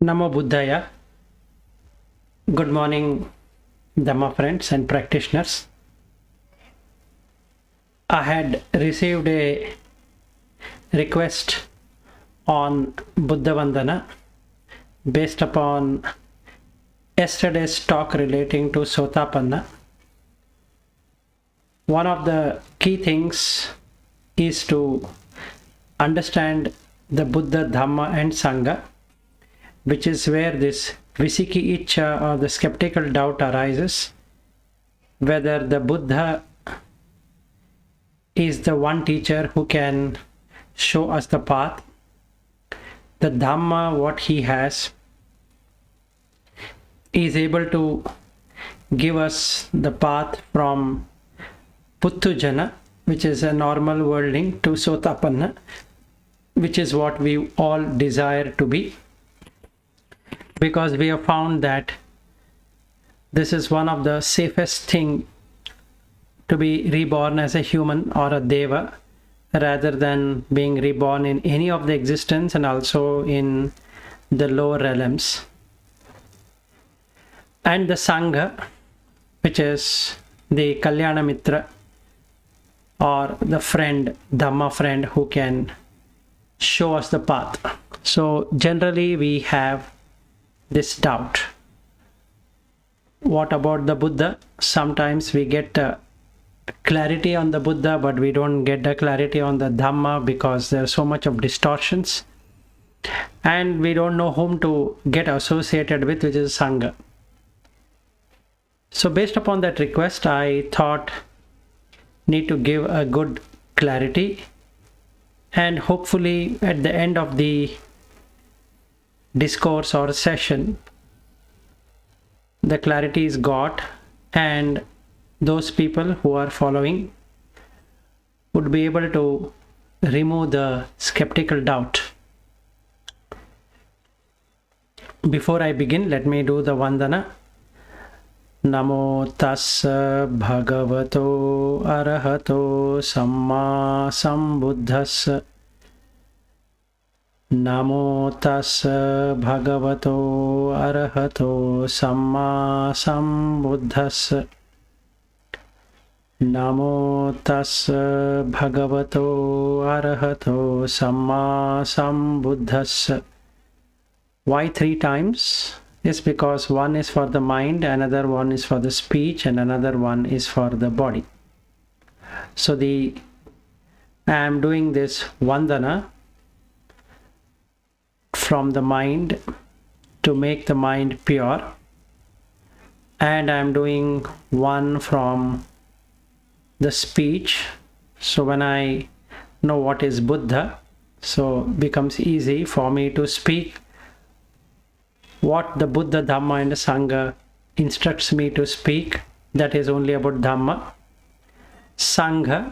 Namo Buddhaya. Good morning, Dhamma friends and practitioners. I had received a request on Buddha Vandana based upon yesterday's talk relating to Sotapanna. One of the key things is to understand the Buddha, Dhamma and Sangha, which is where this vicikicchā or the skeptical doubt arises, whether the Buddha is the one teacher who can show us the path, the Dhamma, what he has, is able to give us the path from Puthujana, which is a normal worldling, to Sotapanna, which is what we all desire to be. Because we have found that this is one of the safest thing to be reborn as a human or a deva, rather than being reborn in any of the existence and also in the lower realms. And the Sangha, which is the Kalyana Mitra or the friend, Dhamma friend, who can show us the path. So generally we have this doubt. What about the Buddha? Sometimes we get clarity on the Buddha, but we don't get the clarity on the Dhamma because there's so much of distortions, and we don't know whom to get associated with, which is Sangha. So based upon that request, I thought need to give a good clarity, and hopefully at the end of the discourse or session the clarity is got, and those people who are following would be able to remove the skeptical doubt. Before I begin, let me do the Vandana. Namo tassa bhagavato arahato samma sambuddhassa. Namo tassa bhagavato arahato samma sambuddhassa. Namo tassa bhagavato arahato samma sambuddhassa. Why 3 times? Is because one is for the mind, another one is for the speech, and another one is for the body. So I am doing this Vandana from the mind to make the mind pure, and I am doing one from the speech. So when I know what is Buddha, so becomes easy for me to speak what the Buddha, Dhamma and Sangha instructs me to speak. That is only about Dhamma. Sangha,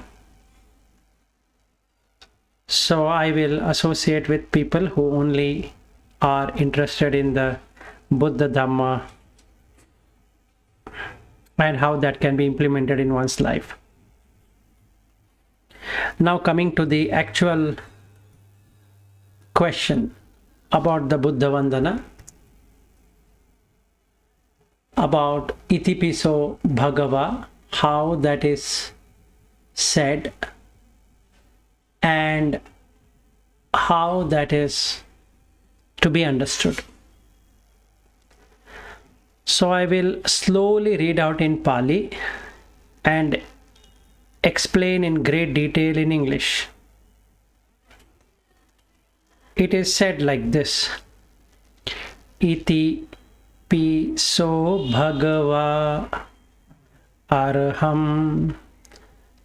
so I will associate with people who only are interested in the Buddha, Dhamma and how that can be implemented in one's life. Now coming to the actual question about the Buddha Vandana, about Itipiso Bhagava, how that is said and how that is to be understood. So I will slowly read out in Pali and explain in great detail in English. It is said like this: Iti piso bhagava arham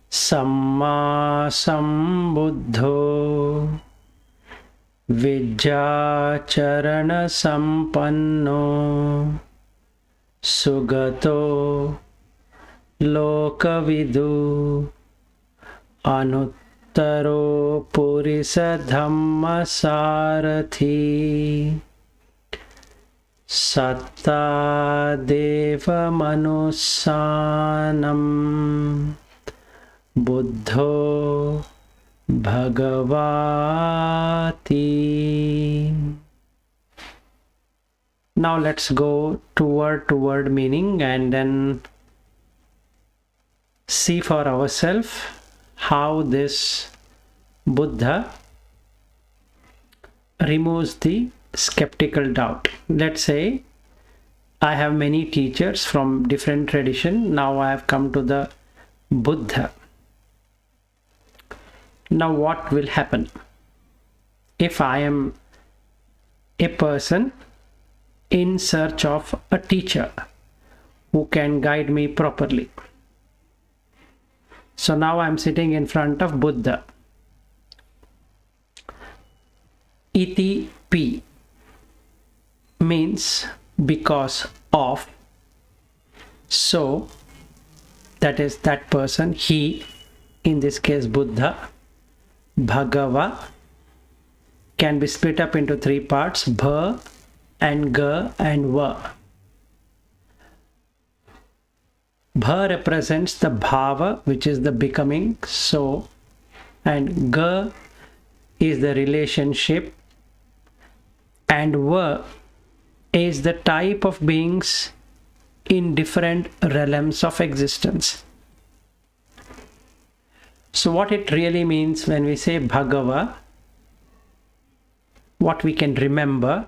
samma sambuddho vijjacharana sampanno sugato lokavidu anuttaro purisa dhamma sarathi satta deva manusanam buddho bhagavati. Now let's go to word meaning and then see for ourselves how this Buddha removes the skeptical doubt. Let's say I have many teachers from different tradition. Now I have come to the Buddha. Now what will happen? If I am a person in search of a teacher who can guide me properly. So now I am sitting in front of Buddha. Iti pi means because of. So that is that person, he, in this case Buddha. Bhagava can be split up into three parts, bha and ga and va. Bha represents the bhava, which is the becoming, so, and ga is the relationship, and va is the type of beings in different realms of existence. So what it really means when we say Bhagava, what we can remember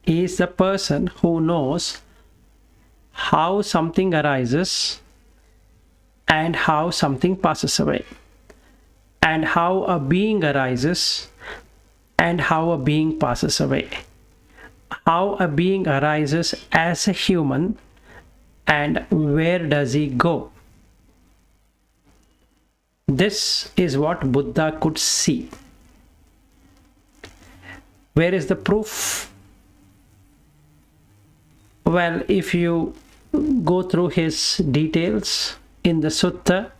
is the person who knows how something arises and how something passes away, and how a being arises and how a being passes away, how a being arises as a human and where does he go. This is what Buddha could see. Where is the proof? Well, if you go through his details in the sutta,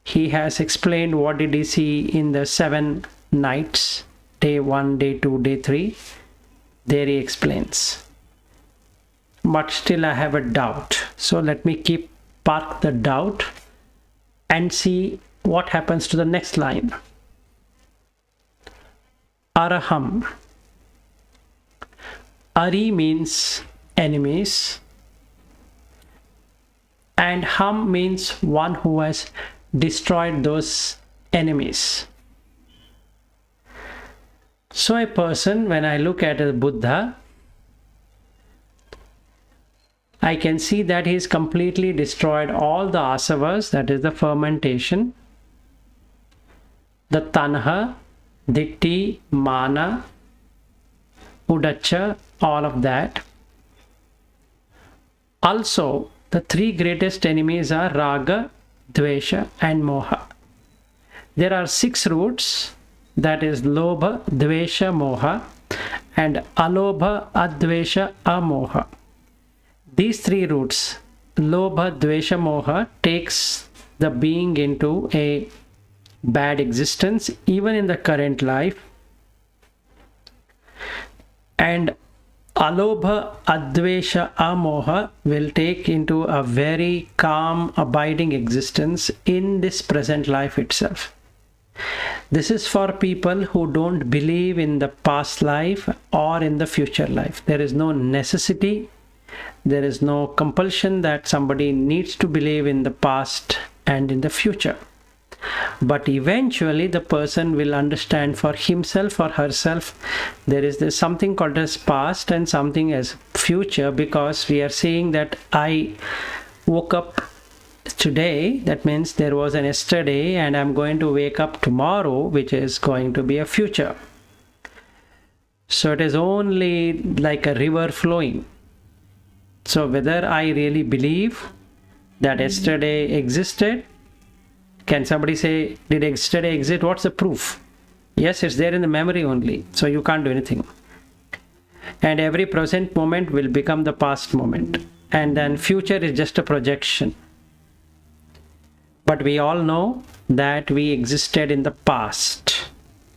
he has explained what did he see in the 7 nights, day 1, day 2, day 3. There he explains. But still I have a doubt. So let me park the doubt and see what happens to the next line. Araham. Ari means enemies, and Ham means one who has destroyed those enemies. So a person, when I look at a Buddha, I can see that he has completely destroyed all the asavas, that is the fermentation, the tanha, ditti, mana, uddhacca, all of that. Also, the 3 greatest enemies are raga, dvesha and moha. There are 6 roots, that is lobha, dvesha, moha, and alobha, advesha, amoha. These 3 roots, lobha, dvesha, moha, takes the being into a bad existence even in the current life, and alobha, advesha, amoha will take into a very calm, abiding existence in this present life itself. This is for people who don't believe in the past life or in the future life. There is no necessity, there is no compulsion that somebody needs to believe in the past and in the future. But eventually the person will understand for himself or herself there is this something called as past and something as future, because we are saying that I woke up today, that means there was an yesterday, and I'm going to wake up tomorrow, which is going to be a future. So it is only like a river flowing. So whether I really believe that yesterday existed, can somebody say, did yesterday exist? What's the proof? Yes, it's there in the memory only, so you can't do anything. And every present moment will become the past moment, and then future is just a projection. But we all know that we existed in the past,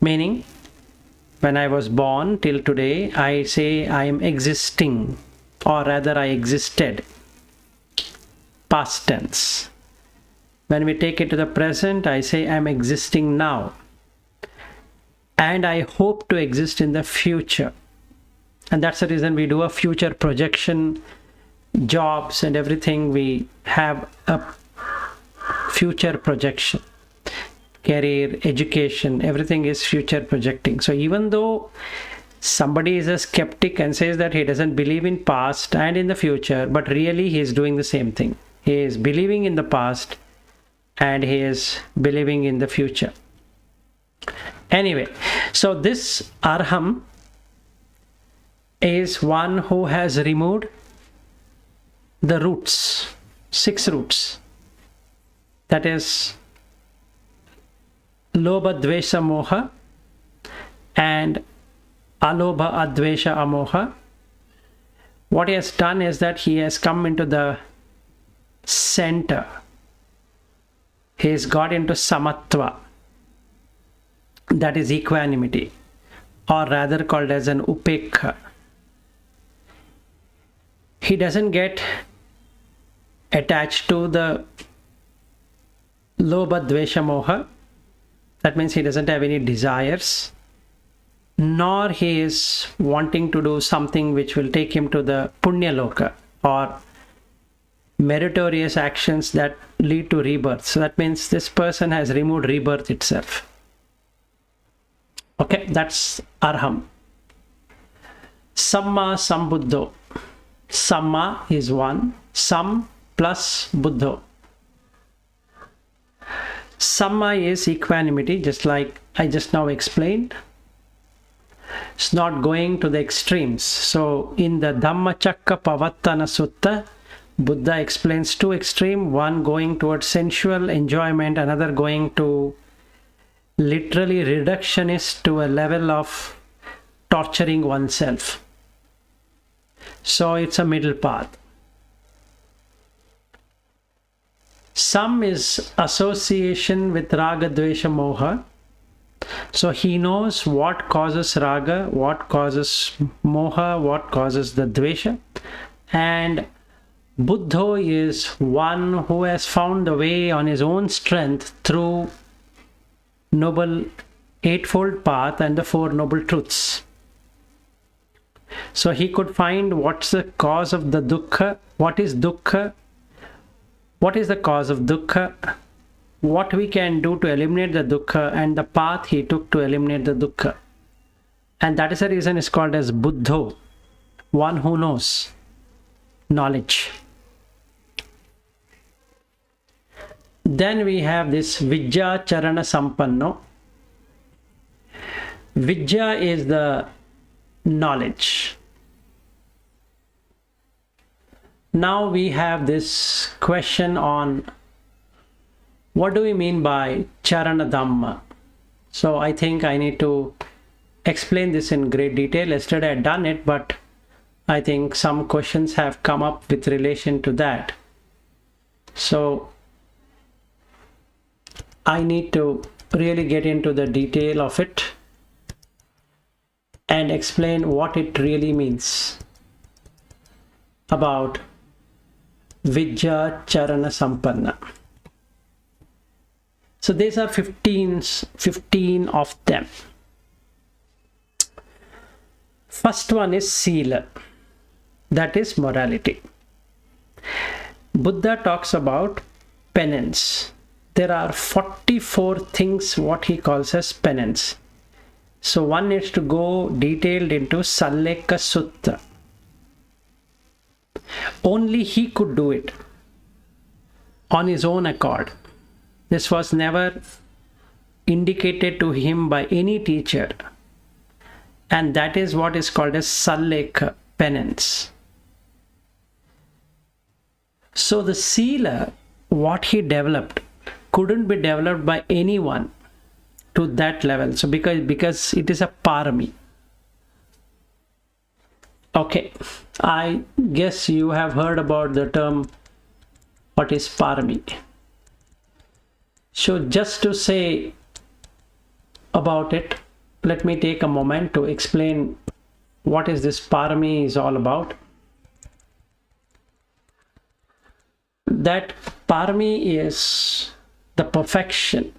meaning when I was born till today, I say I am existing, or rather I existed, past tense. When we take it to the present, I say I am existing now, and I hope to exist in the future. And that's the reason we do a future projection. Jobs and everything, we have a future projection. Career, education, everything is future projecting. So even though somebody is a skeptic and says that he doesn't believe in past and in the future, but really he is doing the same thing. He is believing in the past and he is believing in the future. Anyway, so this arham is one who has removed the roots, 6 roots. That is Lobha, Dvesha, Moha and Alobha, Advesha, Amoha. What he has done is that he has come into the center. He has got into Samatva. That is equanimity, or rather called as an Upekha. He doesn't get attached to the Lobha, Dvesha, Moha. That means he doesn't have any desires, nor he is wanting to do something which will take him to the Punya Loka, or meritorious actions that lead to rebirth. So that means this person has removed rebirth itself. Okay, that's Arham. Samma Sambuddho. Samma is one, Sam plus Buddho. Samma is equanimity, just like I just now explained. It's not going to the extremes. So in the Dhammacakka Pavattana Sutta, Buddha explains 2 extremes, one going towards sensual enjoyment, another going to literally reductionist to a level of torturing oneself. So it's a middle path. Sam is association with Raga, Dvesha, Moha. So he knows what causes Raga, what causes Moha, what causes the Dvesha. And Buddho is one who has found the way on his own strength through Noble Eightfold Path and the 4 Noble Truths. So he could find what's the cause of the dukkha, what is dukkha, what is the cause of dukkha, what we can do to eliminate the dukkha, and the path he took to eliminate the dukkha. And that is the reason it's called as Buddho, one who knows, knowledge. Then we have this Vijja Charana Sampanno. Vijja is the knowledge. Now we have this question on what do we mean by Charana Dhamma. So I think I need to explain this in great detail. Yesterday I had done it, but I think some questions have come up with relation to that. So I need to really get into the detail of it and explain what it really means about Vijja Charana Sampanna. So these are 15 of them. First one is Sila, that is morality. Buddha talks about penance. There are 44 things what he calls as penance. So one needs to go detailed into Salleka Sutta. Only he could do it on his own accord. This was never indicated to him by any teacher. And that is what is called as Salleka, penance. So the Sila, what he developed, couldn't be developed by anyone to that level. So because it is a parami. Okay, I guess you have heard about the term what is parami. So just to say about it, let me take a moment to explain what is this parami is all about. That parami is the perfection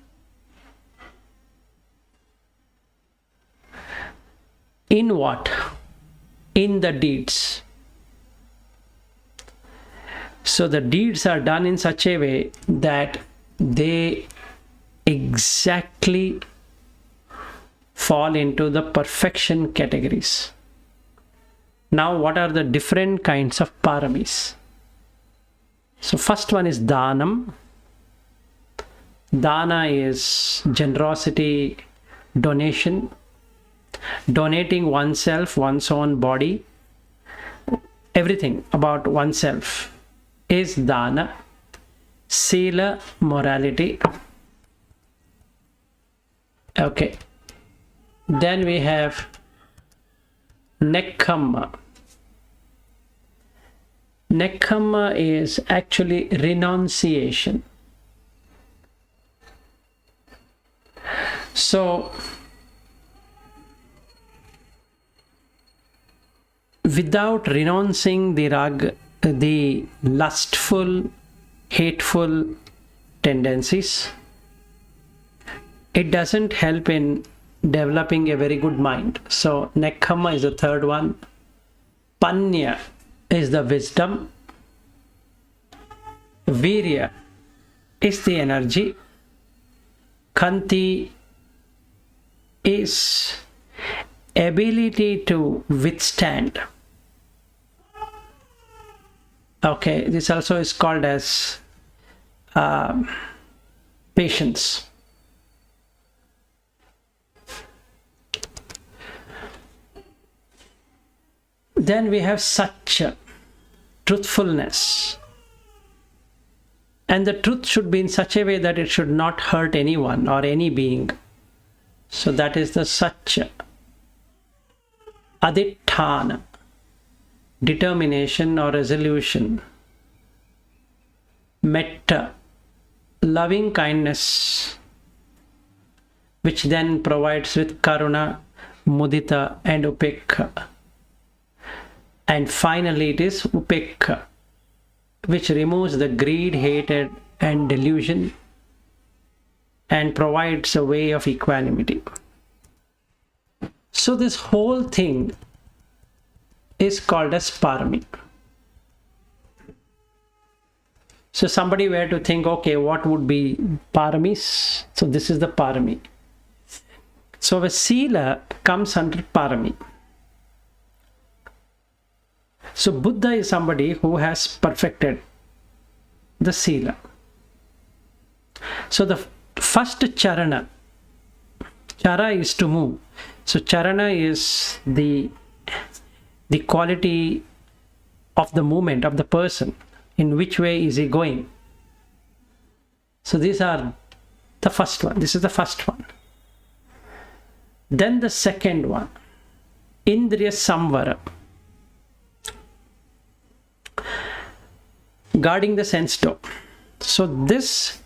in what? in the deeds. So the deeds are done in such a way that they exactly fall into the perfection categories. Now, what are the different kinds of paramis? So first one is dhanam. Dana is generosity, donation, donating oneself, one's own body, everything about oneself is dana. Sila, morality. Okay. Then we have nekkhamma. Nekkhamma is actually renunciation. So, without renouncing the lustful, hateful tendencies, it doesn't help in developing a very good mind. So nekkhamma is the third one. Panya is the wisdom. Virya is the energy. Khanti is ability to withstand. Okay, this also is called as patience. Then we have satya, truthfulness. And the truth should be in such a way that it should not hurt anyone or any being. So that is the satya. Aditthana, determination or resolution. Metta, loving kindness, which then provides with karuna, mudita and upekha. And finally it is upekha, which removes the greed, hatred and delusion and provides a way of equanimity. So this whole thing is called as parami. So somebody were to think, okay, what would be paramis? So this is the parami. So a sila comes under parami. So Buddha is somebody who has perfected the sila. So the first charana, chara is to move. So charana is the quality of the movement of the person. In which way is he going? So these are the first one. This is the first one. Then the second one, Indriya Samvara. Guarding the sense door. So this,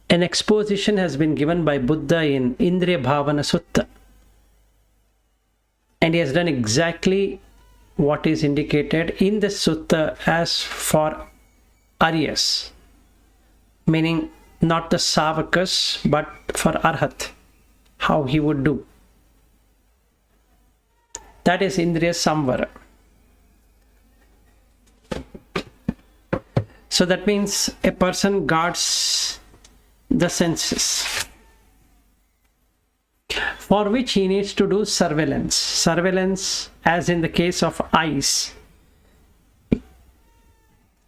an exposition has been given by Buddha in Indriya Bhavana Sutta. And he has done exactly what is indicated in the sutta as for Aryas. Meaning not the Savakas, but for Arhat. How he would do. That is Indriya Samvara. So that means a person guards the senses, for which he needs to do surveillance. Surveillance, as in the case of eyes.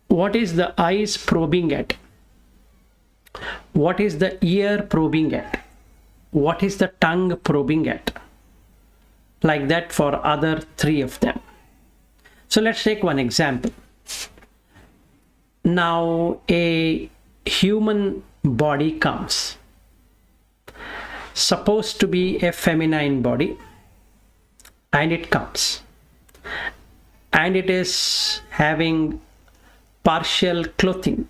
What is the eyes probing at? What is the ear probing at? What is the tongue probing at? Like that for other three of them. So let's take one example. Now a human body comes, supposed to be a feminine body, and it comes, and it is having partial clothing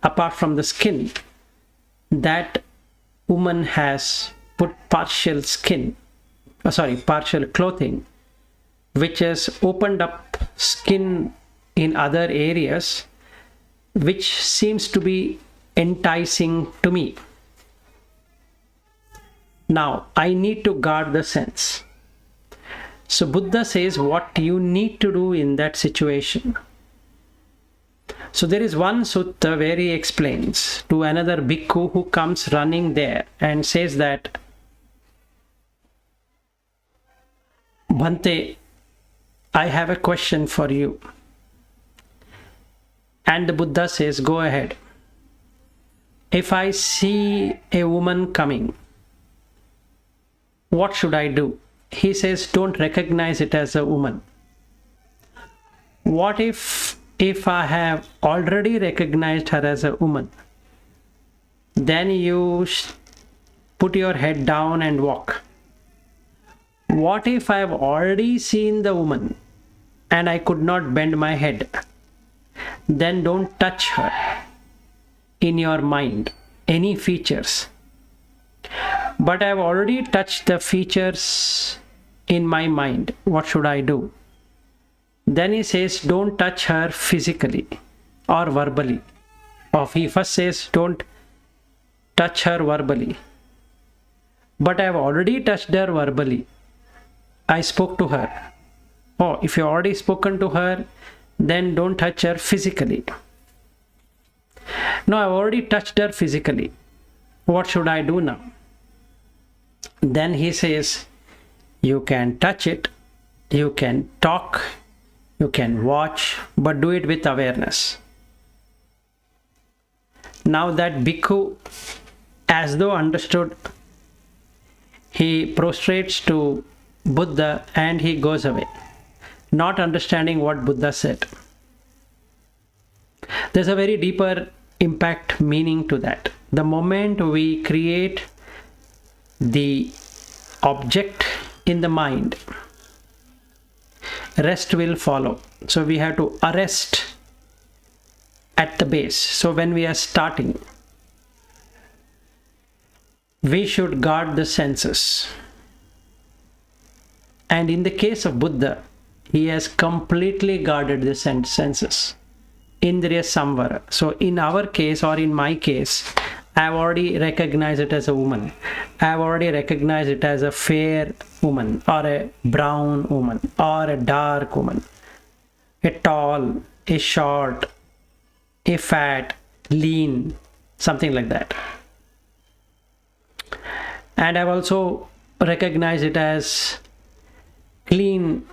apart from the skin. That woman has put partial clothing, which has opened up skin in other areas, which seems to be enticing to me. Now I need to guard the sense. So Buddha says what you need to do in that situation. So there is one sutta where he explains to another bhikkhu who comes running there and says that, Bhante, I have a question for you. And the Buddha says, go ahead. If I see a woman coming, what should I do? He says, don't recognize it as a woman. What if I have already recognized her as a woman? Then you put your head down and walk. What if I have already seen the woman and I could not bend my head? Then don't touch her in your mind, any features. But I have already touched the features in my mind. What should I do? Then he says, don't touch her physically or verbally. Or he first says, don't touch her verbally. But I have already touched her verbally. I spoke to her. Oh, if you have already spoken to her, then don't touch her physically. No, I have already touched her physically. What should I do now? Then he says, you can touch it, you can talk, you can watch, but do it with awareness. Now that bhikkhu, as though understood, he prostrates to Buddha and he goes away, not understanding what Buddha said. There's a very deeper impact meaning to that. The moment we create the object in the mind, rest will follow. So we have to arrest at the base. So when we are starting, we should guard the senses. And in the case of Buddha, he has completely guarded the senses. Indriya samvara. So in our case, or in my case, I have already recognized it as a woman. I have already recognized it as a fair woman, or a brown woman, or a dark woman, a tall, a short, a fat, lean, something like that. And I've also recognized it as clean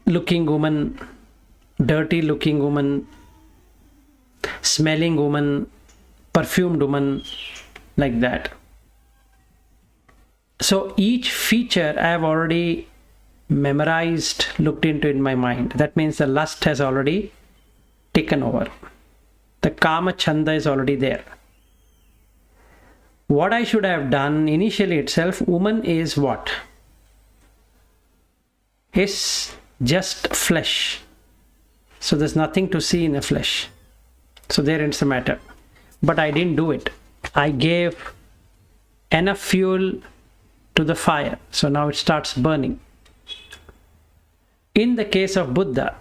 looking woman, dirty looking woman, smelling woman, perfumed woman, like that. So each feature I have already memorized, looked into in my mind. That means the lust has already taken over. The kama chanda is already there. What I should have done initially itself, woman is what? Is just flesh. So there's nothing to see in the flesh. So there ends the matter. But I didn't do it. I gave enough fuel to the fire. So now it starts burning. In the case of Buddha,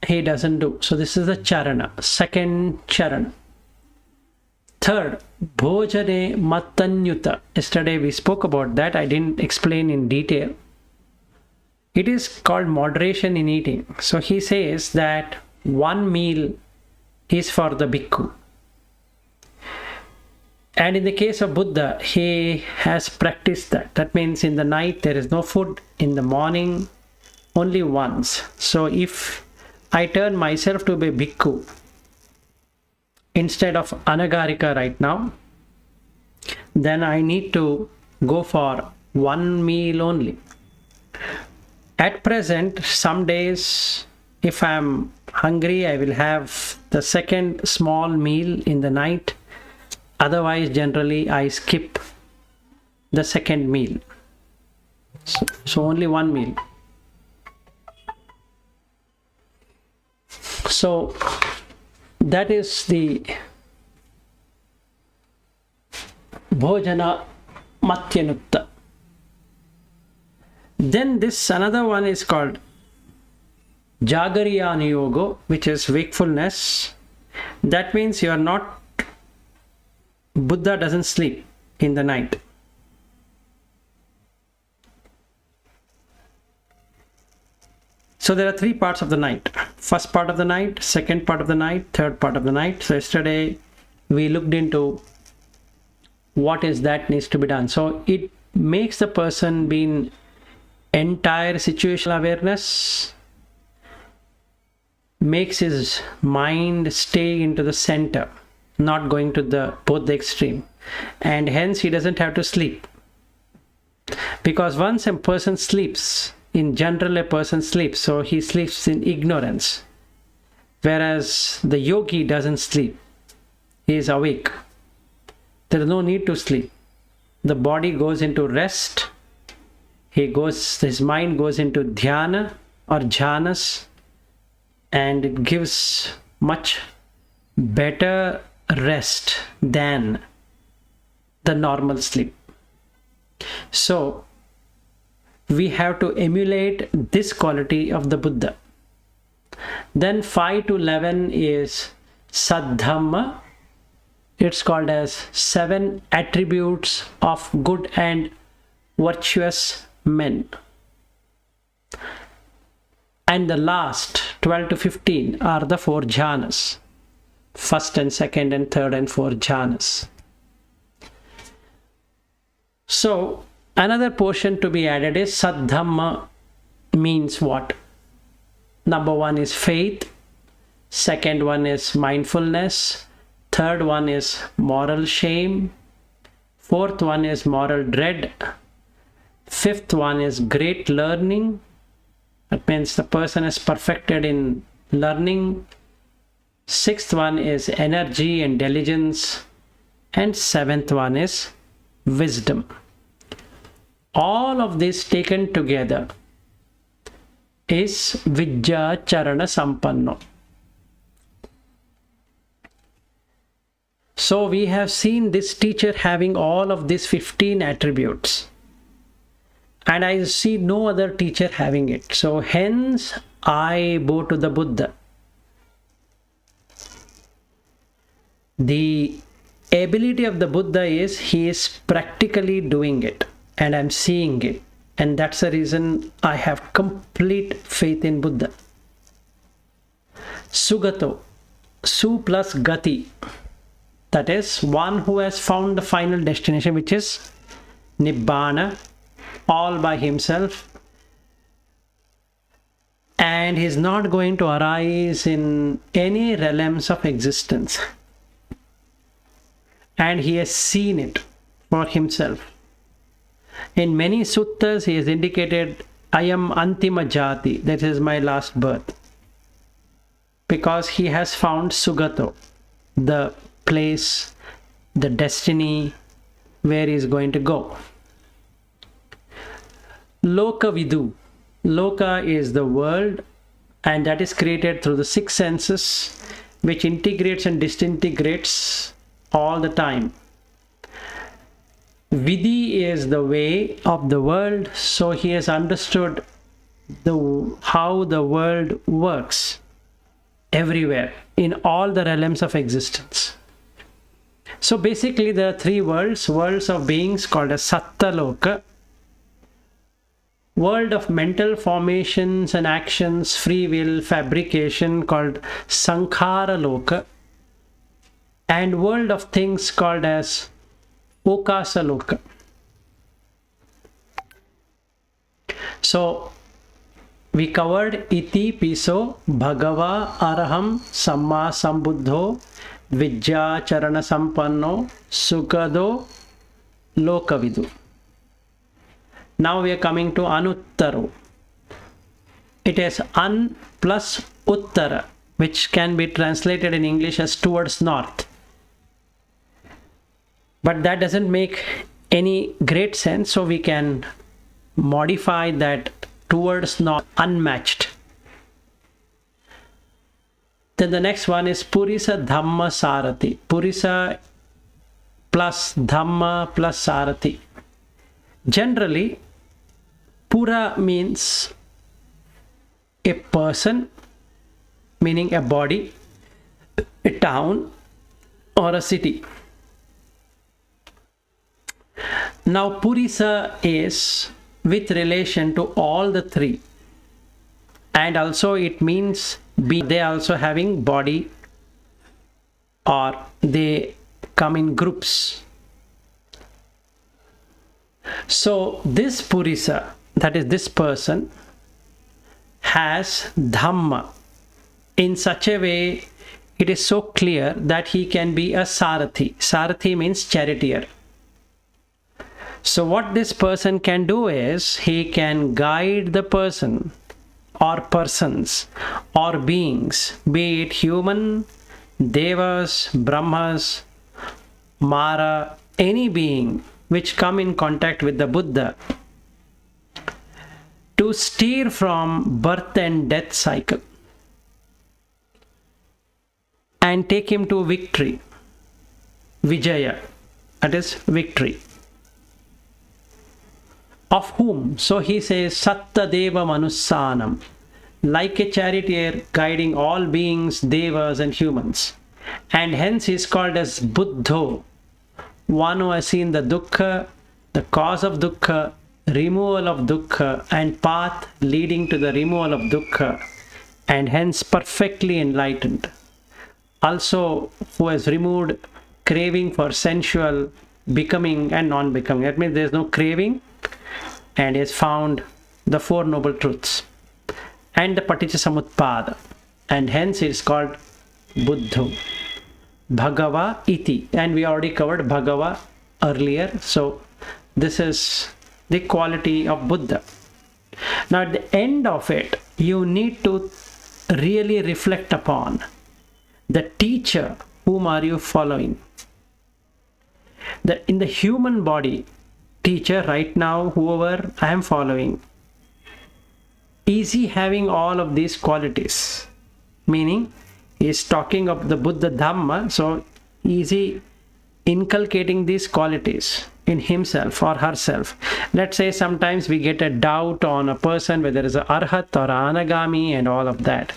he doesn't do. So this is the charana, second charana. Third, bhojane mattanyuta. Yesterday we spoke about that. I didn't explain in detail. It is called moderation in eating. So he says that one meal is for the bhikkhu. And in the case of Buddha, he has practiced that. That means in the night there is no food, in the morning only once. So if I turn myself to be bhikkhu instead of anagarika right now, then I need to go for one meal only. At present, some days if I am hungry, I will have the second small meal in the night. Otherwise, generally, I skip the second meal. So only one meal. So that is the bhojana matyanukta. Then this another one is called jagariyana yoga, which is wakefulness. That means you are not, Buddha doesn't sleep in the night. So there are three parts of the night. First part of the night, second part of the night, third part of the night. So yesterday we looked into what is that needs to be done. So it makes the person be in entire situational awareness, makes his mind stay into the center, not going to both the extreme, and hence he doesn't have to sleep. Because once a person sleeps, in general a person sleeps, so he sleeps in ignorance, whereas the yogi doesn't sleep, he is awake. There is no need to sleep. The body goes into rest, his mind goes into dhyana or jhanas, and it gives much better rest than the normal sleep. So we have to emulate this quality of the Buddha. Then 5 to 11 is Saddhamma. It's called as 7 attributes of good and virtuous men. And the last 12 to 15 are the 4 jhanas. First and second and third and 4 jhanas. So another portion to be added is Saddhamma means what? Number 1 is faith. Second one is mindfulness. Third one is moral shame. Fourth one is moral dread. Fifth one is great learning. That means the person is perfected in learning. Sixth one is energy and diligence. And seventh one is wisdom. All of this taken together is vicikicchā sampanno. So we have seen this teacher having all of these 15 attributes, and I see no other teacher having it. So hence I bow to the Buddha. The ability of the Buddha is he is practically doing it, and I'm seeing it, and that's the reason I have complete faith in Buddha. Sugato, su plus gati, that is one who has found the final destination, which is Nibbana, all by himself, and he is not going to arise in any realms of existence, and he has seen it for himself. In many suttas he has indicated, I am antima jati, that is my last birth, because he has found sugato, the place, the destiny where he is going to go. Loka vidu, loka is the world, and that is created through the 6 senses, which integrates and disintegrates all the time. Vidhi is the way of the world, so he has understood how the world works everywhere in all the realms of existence. So basically there are 3 worlds of beings called as Satta Loka, world of mental formations and actions, free will, fabrication called Sankhara Loka, and world of things called as Okasa Loka. So we covered iti piso bhagava araham samma sambuddho vicikicchā sampanno sukado lokavidu. Now we are coming to anuttaro. It is an plus uttara, which can be translated in English as towards north. But that doesn't make any great sense, so we can modify that towards north, unmatched. Then the next one is Purisa Dhamma Sarati. Purisa plus Dhamma plus Sarati. Generally, Pura means a person, meaning a body, a town, or a city. Now Purisa is with relation to all the 3, and also it means they also having body, or they come in groups. So this Purisa, that is this person, has Dhamma in such a way, it is so clear that he can be a Sarathi. Sarathi means charioteer. So what this person can do is, he can guide the person or persons or beings, be it human, devas, brahmas, Mara, any being which come in contact with the Buddha, to steer from birth and death cycle and take him to victory, Vijaya, that is victory. Of whom? So he says, Satta Deva Manussanam, like a charioteer guiding all beings, devas and humans. And hence he is called as Buddho, one who has seen the dukkha, the cause of dukkha, removal of dukkha, and path leading to the removal of dukkha, and hence perfectly enlightened. Also, who has removed craving for sensual becoming and non-becoming. That means there is no craving, and has found the Four Noble Truths and the Paticca-samutpada, and hence it is called Buddho. Bhagava iti, and we already covered Bhagava earlier, so this is the quality of Buddha. Now at the end of it, you need to really reflect upon the teacher. Whom are you following? In the human body, teacher right now, whoever I am following, is he having all of these qualities? Meaning, he is talking of the Buddha Dhamma, so is he inculcating these qualities in himself or herself? Let's say sometimes we get a doubt on a person whether it is an Arhat or Anagami and all of that.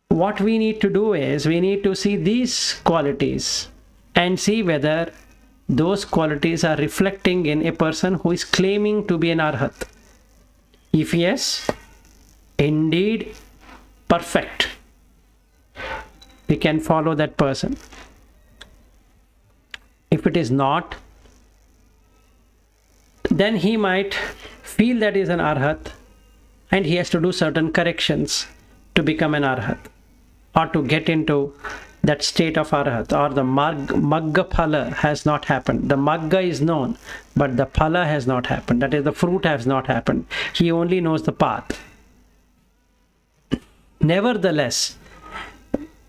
What we need to do is, we need to see these qualities and see whether those qualities are reflecting in a person who is claiming to be an Arhat. If yes, indeed, perfect, we can follow that person. If it is not, then he might feel that he is an Arhat and he has to do certain corrections to become an Arhat, or to get into that state of Arhat, or the Magga Phala has not happened. The Magga is known, but the Phala has not happened. That is, the fruit has not happened. He only knows the path. Nevertheless,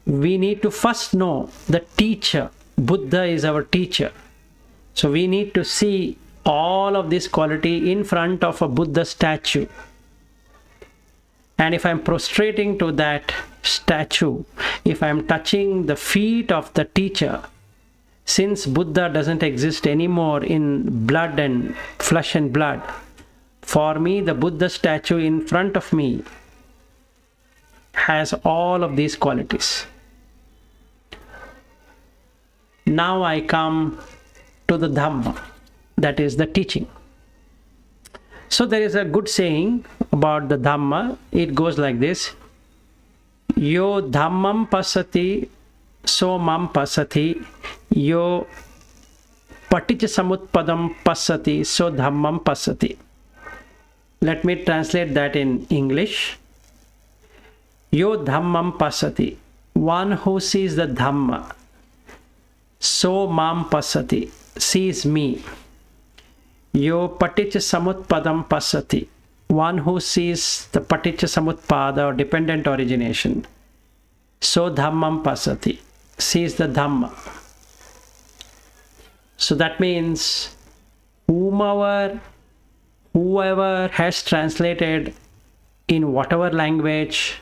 we need to first know the teacher. Buddha is our teacher. So we need to see all of this quality in front of a Buddha statue. And if I am prostrating to that statue, if I am touching the feet of the teacher, since Buddha doesn't exist anymore in blood and flesh and blood, for me the Buddha statue in front of me has all of these qualities. Now I come to the Dhamma, that is the teaching. So there is a good saying about the Dhamma. It goes like this: Yo Dhammam pasati, so mam pasati. Yo Paticca-samutpadam pasati, so Dhammam pasati. Let me translate that in English. Yo Dhammam pasati, one who sees the Dhamma. So mam pasati, sees me. Yo Paticca-samutpadam pasati, one who sees the Paticca-samutpada or dependent origination. So Dhammam pasati, sees the Dhamma. So that means whoever has translated in whatever language,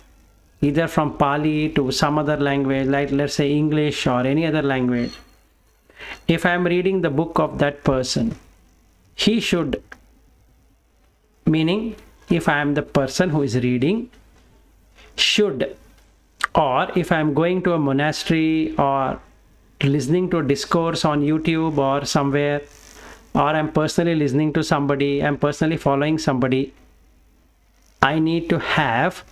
either from Pali to some other language, like let's say English or any other language, if I am reading the book of that person, he should, meaning if I am the person who is reading, should, or if I am going to a monastery or listening to a discourse on YouTube or somewhere, or I am personally listening to somebody, I am personally following somebody, I need to have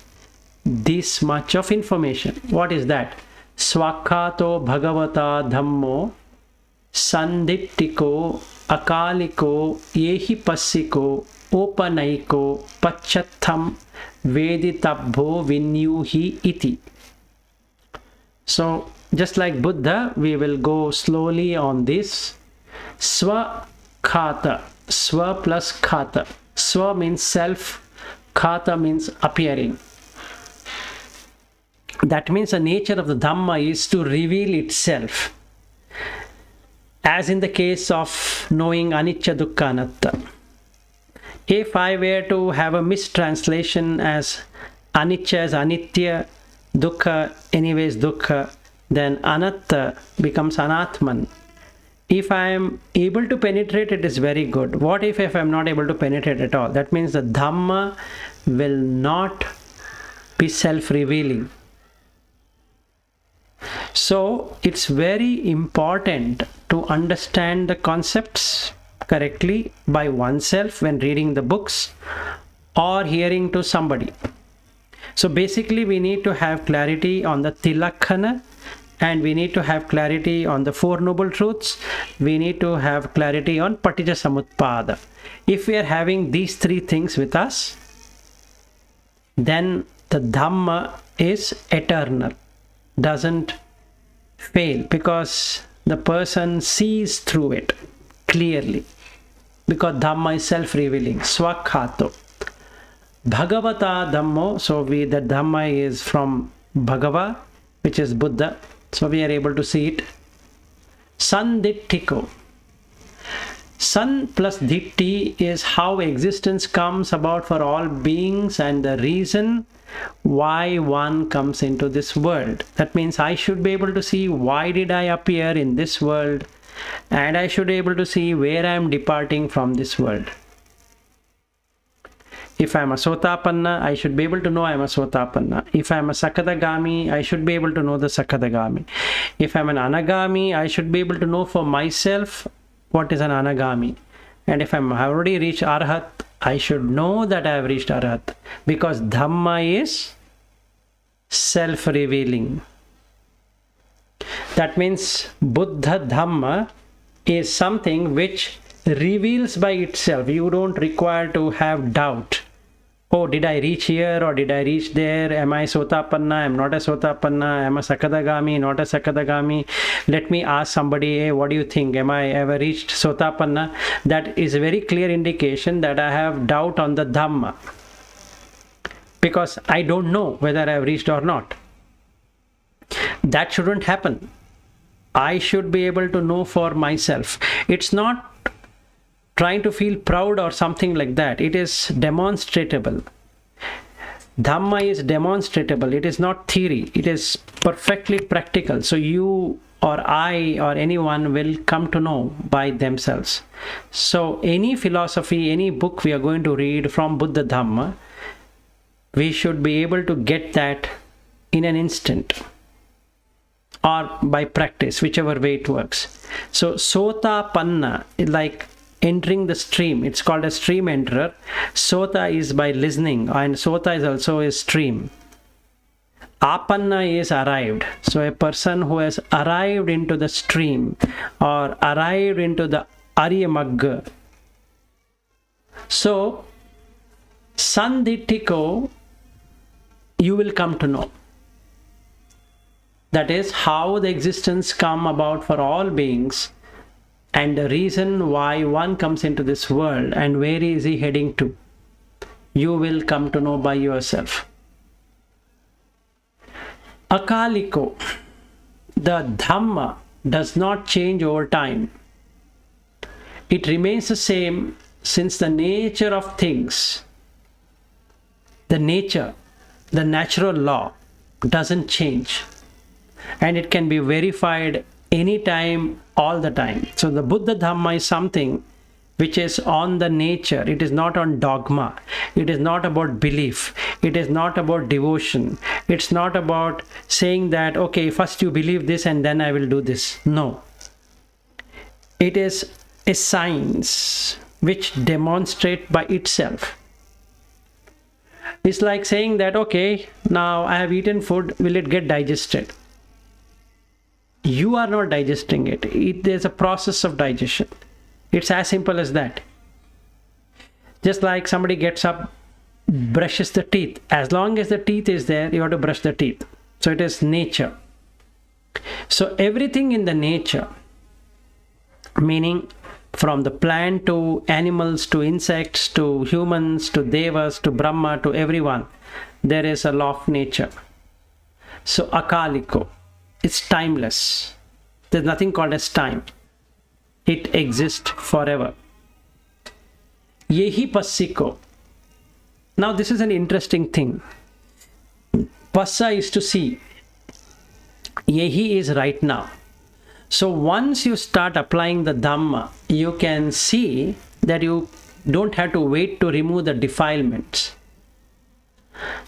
this much of information. What is that? Swakhato bhagavata dhammo sandittiko akaliko yehi passiko opanaiko pachatham veditabho vinyuhi iti. So just like Buddha, we will go slowly on this. Swakhata, swa plus khata. Swa means self, khata means appearing. That means the nature of the Dhamma is to reveal itself. As in the case of knowing anicca dukkha anatta. If I were to have a mistranslation as anicca as anitya, dukkha anyways dukkha, then anatta becomes anatman. If I am able to penetrate, it is very good. What if I am not able to penetrate at all? That means the Dhamma will not be self-revealing. So it's very important to understand the concepts correctly by oneself when reading the books or hearing to somebody. So basically we need to have clarity on the Tilakkana, and we need to have clarity on the Four Noble Truths. We need to have clarity on Paticca Samutpada. If we are having these three things with us, then the Dhamma is eternal, doesn't fail, because the person sees through it clearly, because Dhamma is self-revealing. Swakhato. Bhagavata Dhammo, so the Dhamma is from Bhagava, which is Buddha, so we are able to see it. Sandittiko. San plus ditti is how existence comes about for all beings and the reason why one comes into this world. That means I should be able to see why did I appear in this world, and I should be able to see where I am departing from this world. If I am a Sotapanna, I should be able to know I am a Sotapanna. If I am a Sakadagami, I should be able to know the Sakadagami. If I am an Anagami, I should be able to know for myself what is an Anagami. And if I have already reached Arhat, I should know that I have reached Arhat, because Dhamma is self-revealing. That means Buddha Dhamma is something which reveals by itself. You don't require to have doubt. Oh, did I reach here or did I reach there? Am I Sotapanna? I am not a Sotapanna. I am a Sakadagami, not a Sakadagami. Let me ask somebody, hey, what do you think? Am I ever reached Sotapanna? That is a very clear indication that I have doubt on the Dhamma, because I don't know whether I have reached or not. That shouldn't happen. I should be able to know for myself. It's not trying to feel proud or something like that. It is demonstratable. Dhamma is demonstratable. It is not theory. It is perfectly practical. So you or I or anyone will come to know by themselves. So any philosophy, any book we are going to read from Buddha Dhamma, we should be able to get that in an instant or by practice, whichever way it works. So Sotapanna is like entering the stream. It's called a stream enterer. Sota is by listening, and Sota is also a stream. Apanna is arrived. So a person who has arrived into the stream or arrived into the Arya Magga. So Sandittiko, you will come to know. That is how the existence come about for all beings, and the reason why one comes into this world and where is he heading to. You will come to know by yourself. Akaliko, the Dhamma does not change over time. It remains the same, since the nature of things, the natural law doesn't change, and it can be verified anytime, all the time. So the Buddha Dhamma is something which is on the nature. It is not on dogma. It is not about belief. It is not about devotion. It's not about saying that, okay, first you believe this and then I will do this. No. It is a science which demonstrates by itself. It's like saying that, okay, now I have eaten food, will it get digested? You are not digesting it. There's a process of digestion. It's as simple as that. Just like somebody gets up, brushes the teeth. As long as the teeth is there, you have to brush the teeth. So it is nature. So everything in the nature, meaning from the plant to animals to insects to humans to devas to Brahma to everyone, there is a law of nature. So akaliko, it's timeless. There's nothing called as time. It exists forever. Yehi passiko. Now this is an interesting thing. Passa is to see. Yehi is right now. So once you start applying the Dhamma, you can see that you don't have to wait to remove the defilements.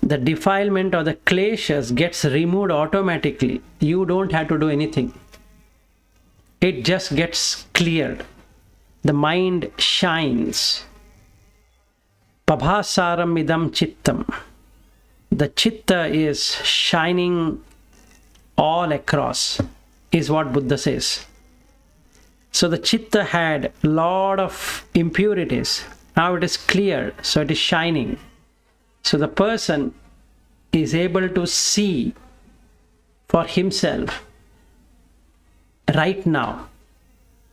The defilement or the kleshas gets removed automatically. You don't have to do anything. It just gets cleared. The mind shines. Pabhasaram idam chittam. The chitta is shining all across, is what Buddha says. So the chitta had a lot of impurities. Now it is clear, so it is shining. So the person is able to see for himself right now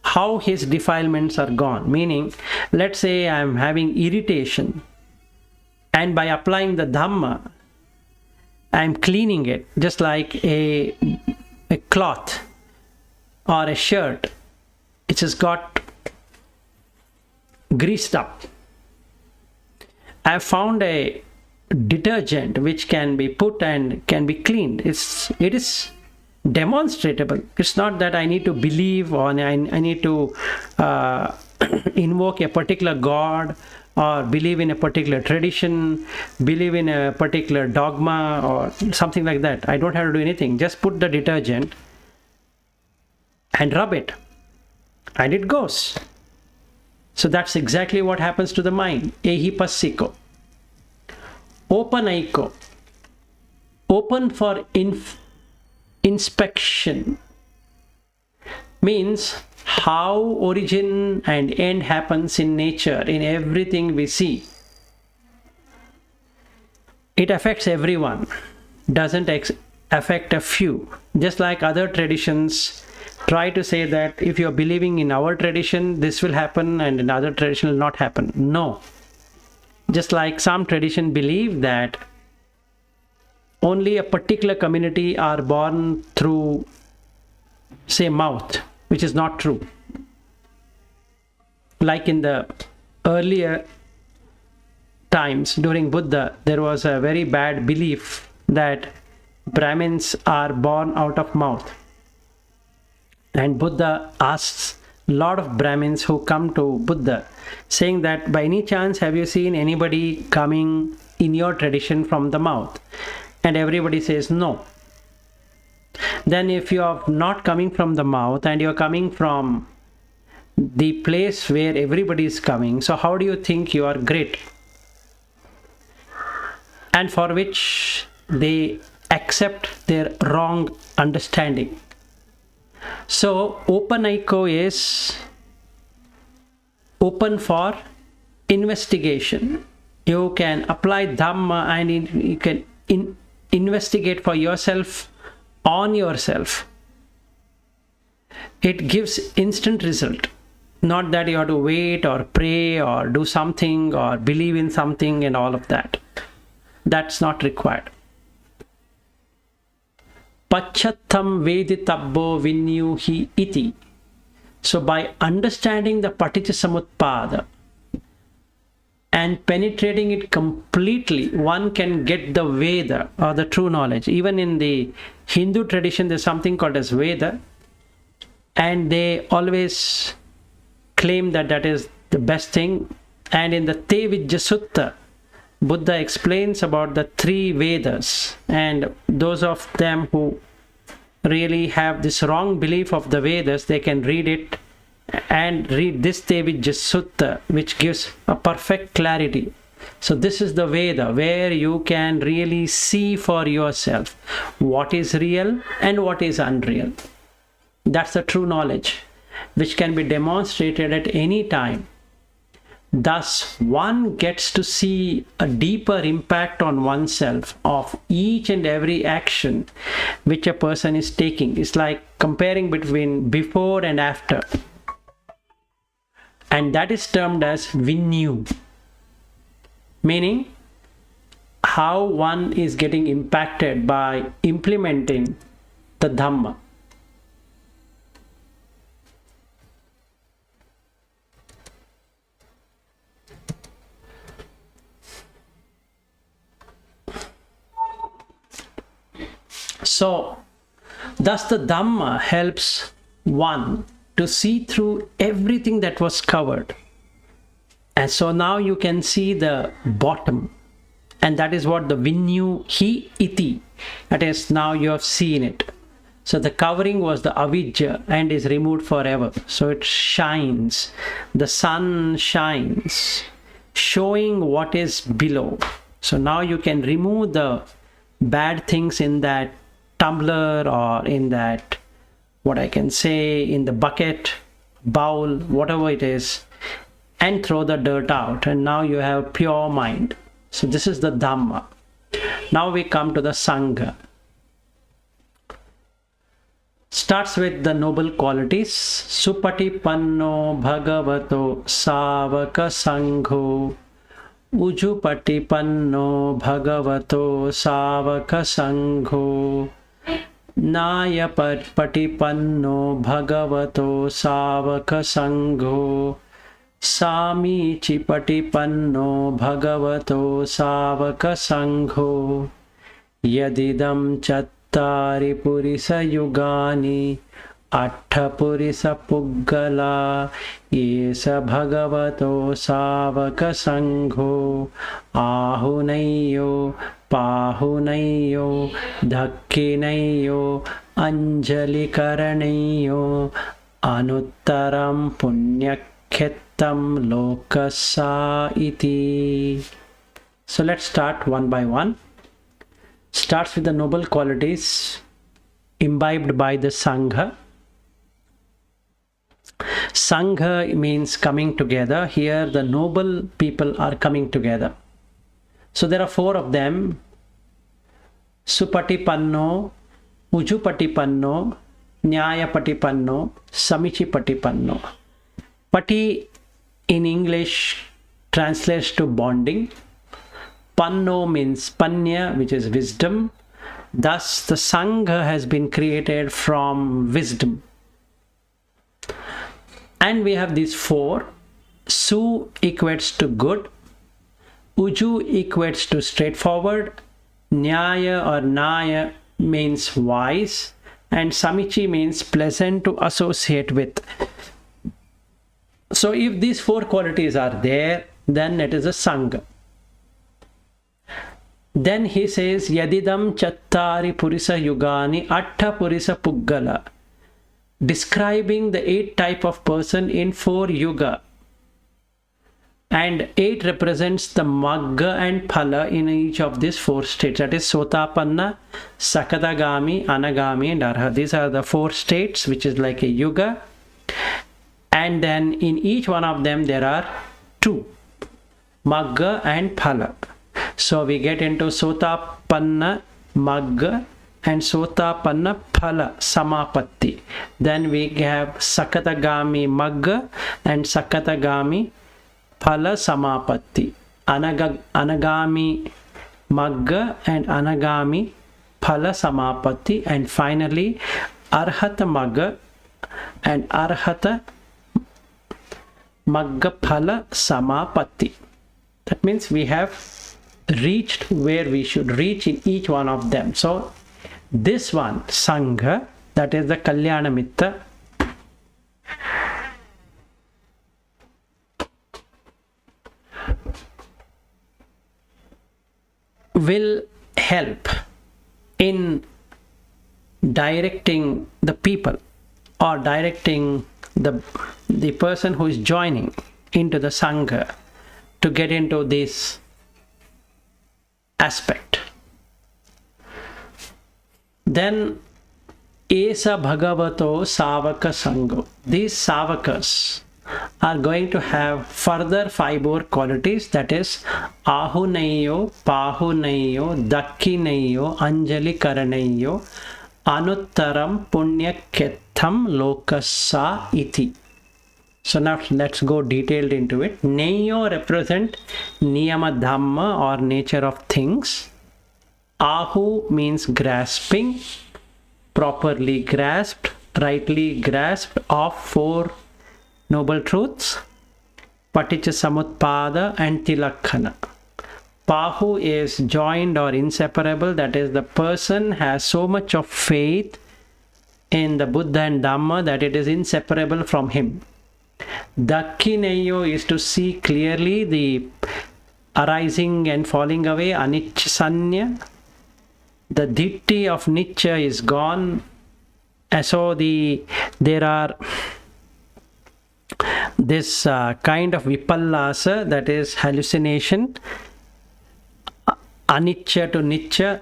how his defilements are gone. Meaning, let's say I am having irritation, and by applying the Dhamma, I am cleaning it, just like a cloth or a shirt. It just got greased up. I have found a detergent which can be put and can be cleaned. It is demonstrable. It's not that I need to believe or I need to invoke a particular god or believe in a particular tradition, believe in a particular dogma or something like that. I don't have to do anything. Just put the detergent and rub it, and it goes. So that's exactly what happens to the mind. Ehi passiko. Opanaiko. Open for inspection. Means how origin and end happens in nature, in everything we see. It affects everyone, doesn't affect a few. Just like other traditions try to say that if you're believing in our tradition, this will happen, and in other tradition will not happen. No. Just like some tradition believe that only a particular community are born through, say, mouth, which is not true. Like in the earlier times during Buddha, there was a very bad belief that Brahmins are born out of mouth. And Buddha asks a lot of Brahmins who come to Buddha, saying that by any chance have you seen anybody coming in your tradition from the mouth? And everybody says no. Then if you are not coming from the mouth and you are coming from the place where everybody is coming, so how do you think you are great? And for which they accept their wrong understanding. So opanaiko is open for investigation. You can apply Dhamma and you can investigate for yourself on yourself. It gives instant result. Not that you have to wait or pray or do something or believe in something and all of that. That's not required. Pachattam veditabbo vinyuhi iti. So by understanding the paticcasamutpada and penetrating it completely, one can get the Veda or the true knowledge. Even in the Hindu tradition, there's something called as Veda, and they always claim that that is the best thing. And in the Te Vijja Sutta, Buddha explains about the 3 Vedas, and those of them who really have this wrong belief of the Vedas, they can read it and read this Te Vijja Sutta, which gives a perfect clarity So this is the Veda, where you can really see for yourself what is real and what is unreal. That's the true knowledge, which can be demonstrated at any time. Thus, one gets to see a deeper impact on oneself of each and every action which a person is taking. It's like comparing between before and after. And that is termed as vinyu, meaning how one is getting impacted by implementing the Dhamma. So, thus the Dhamma helps one to see through everything that was covered. And so now you can see the bottom. And that is what the vinyu hi iti. That is, now you have seen it. So the covering was the avidya and is removed forever. So it shines. The sun shines, showing what is below. So now you can remove the bad things in that tumbler or in that, what I can say, in the bucket, bowl, whatever it is, and throw the dirt out. And now you have pure mind. So this is the Dhamma. Now we come to the Sangha. Starts with the noble qualities. Supatipanno bhagavato savaka sangho. Ujupatipanno bhagavato savaka sangho. Naya patipanno bhagavato savaka sangho. Samichi patipanno bhagavato savaka sangho. Yadidam chattari purisa yugani atta purisa puggala yesa bhagavato savaka sangho. Ahunayyo Pahunayyo Dhakkinayo Anjali Karanayo Anuttaram Punyakhettam Lokasa iti. So let's start one by one. Starts with the noble qualities imbibed by the Sangha. Sangha means coming together. Here the noble people are coming together. So there are 4 of them: Supatipanno, Ujupatipanno, Nyayapatipanno, Samichipatipanno. Pati in English translates to bonding. Panno means panya, which is wisdom. Thus the Sangha has been created from wisdom. And we have these 4. Su equates to good. Uju equates to straightforward. Nyaya or Naya means wise. And Samichi means pleasant to associate with. So if these 4 qualities are there, then it is a Sangha. Then he says, Yadidam chattari purisa yugani atta purisa puggala. Describing the 8 type of person in 4 yuga. And 8 represents the Magga and Phala in each of these 4 states. That is Sotapanna, Sakadagami, Anagami and Arhat. These are the 4 states, which is like a yuga. And then in each one of them there are 2, Magga and Phala. So we get into Sotapanna Magga and Sotapanna Phala Samapatti. Then we have Sakatagami Magga and Sakatagami Phala Samapatti. Anagami Magga and Anagami Phala Samapatti. And finally Arhata Magga and Arhata Magga Phala Samapatti. That means we have reached where we should reach in each one of them. So this one, Sangha, that is the Kalyana Mitta, will help in directing the people or directing the person who is joining into the Sangha to get into these aspect. Then Esa Bhagavato Savaka Sango. These Savakas are going to have further 5 more qualities, that is Ahunayo, Pahunayo, Dakkineyo, Anjali Karanayo, Anuttaram Punyaketham Lokasa Iti. So now let's go detailed into it. Neyo represent Niyama Dhamma or nature of things. Ahu means grasping, properly grasped, rightly grasped of 4 noble truths, Paticca Samutpada and Tilakkana. Pahu is joined or inseparable, that is, the person has so much of faith in the Buddha and Dhamma that it is inseparable from him. Dakkineyo is to see clearly the arising and falling away, Anicchasanya. The ditti of Nicca is gone. And so there are this kind of vipallasa, that is hallucination, anicca to nicca,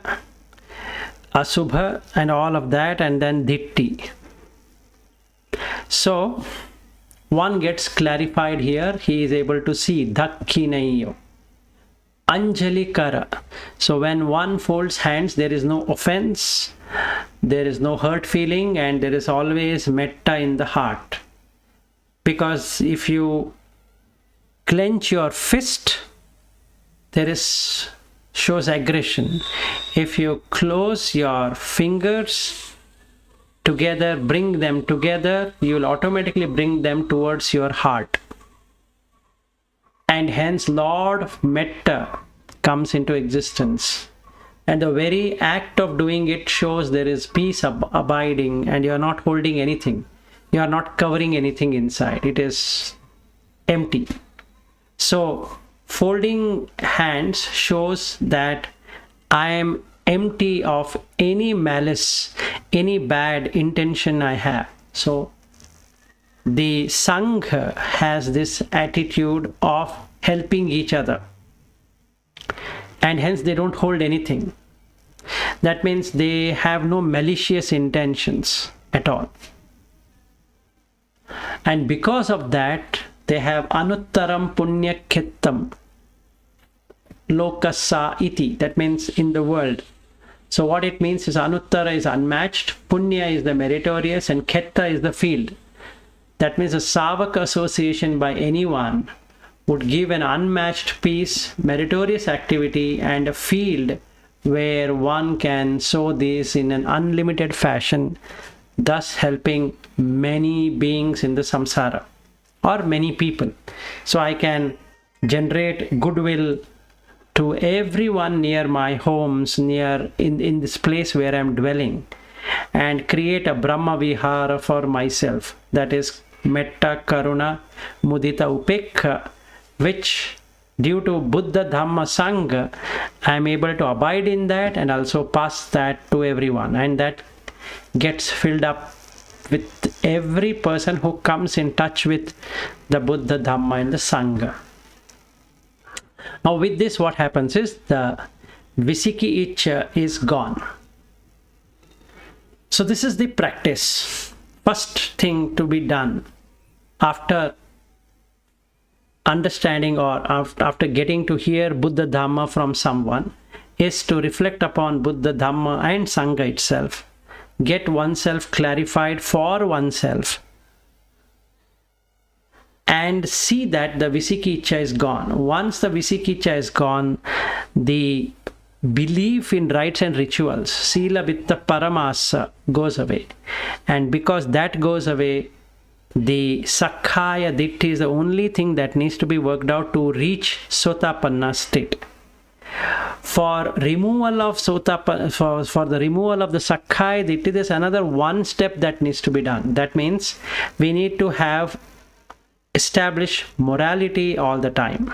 asubha and all of that, and then ditti. So one gets clarified here, he is able to see Dakkineyo. Anjali Kara. So when one folds hands, there is no offense, there is no hurt feeling, and there is always metta in the heart. Because if you clench your fist, there is shows aggression. If you close your fingers together, bring them together, you will automatically bring them towards your heart. And hence Lord of Metta comes into existence. And the very act of doing it shows there is peace abiding, and you are not holding anything. You are not covering anything inside. It is empty. So folding hands shows that I am empty of any malice, any bad intention I have. So the Sangha has this attitude of helping each other, and hence they don't hold anything. That means they have no malicious intentions at all. And because of that, they have Anuttaram Punyaketham Lokasa Iti. That means in the world. So what it means is Anuttara is unmatched, Punya is the meritorious, and Ketta is the field. That means a Savaka association by anyone would give an unmatched peace, meritorious activity, and a field where one can sow this in an unlimited fashion, thus helping many beings in the samsara or many people. So I can generate goodwill to everyone near my homes, near in this place where I am dwelling, and create a Brahma Vihara for myself. That is Metta, Karuna, Mudita, Upekha, which due to Buddha, Dhamma, Sangha, I am able to abide in that and also pass that to everyone. And that gets filled up with every person who comes in touch with the Buddha, Dhamma and the Sangha. Now with this, what happens is the vicikicchā is gone. So this is the practice. First thing to be done after understanding or after getting to hear Buddha Dhamma from someone is to reflect upon Buddha Dhamma and Sangha itself. Get oneself clarified for oneself and see that the vicikicchā is gone. Once the vicikicchā is gone, the belief in rites and rituals, sila vitta paramasa, goes away. And because that goes away, the sakkaya ditti is the only thing that needs to be worked out to reach Sotapanna state. For removal of Sotapanna, for the removal of the sakkaya ditti, there's another one step that needs to be done. That means we need to establish morality all the time.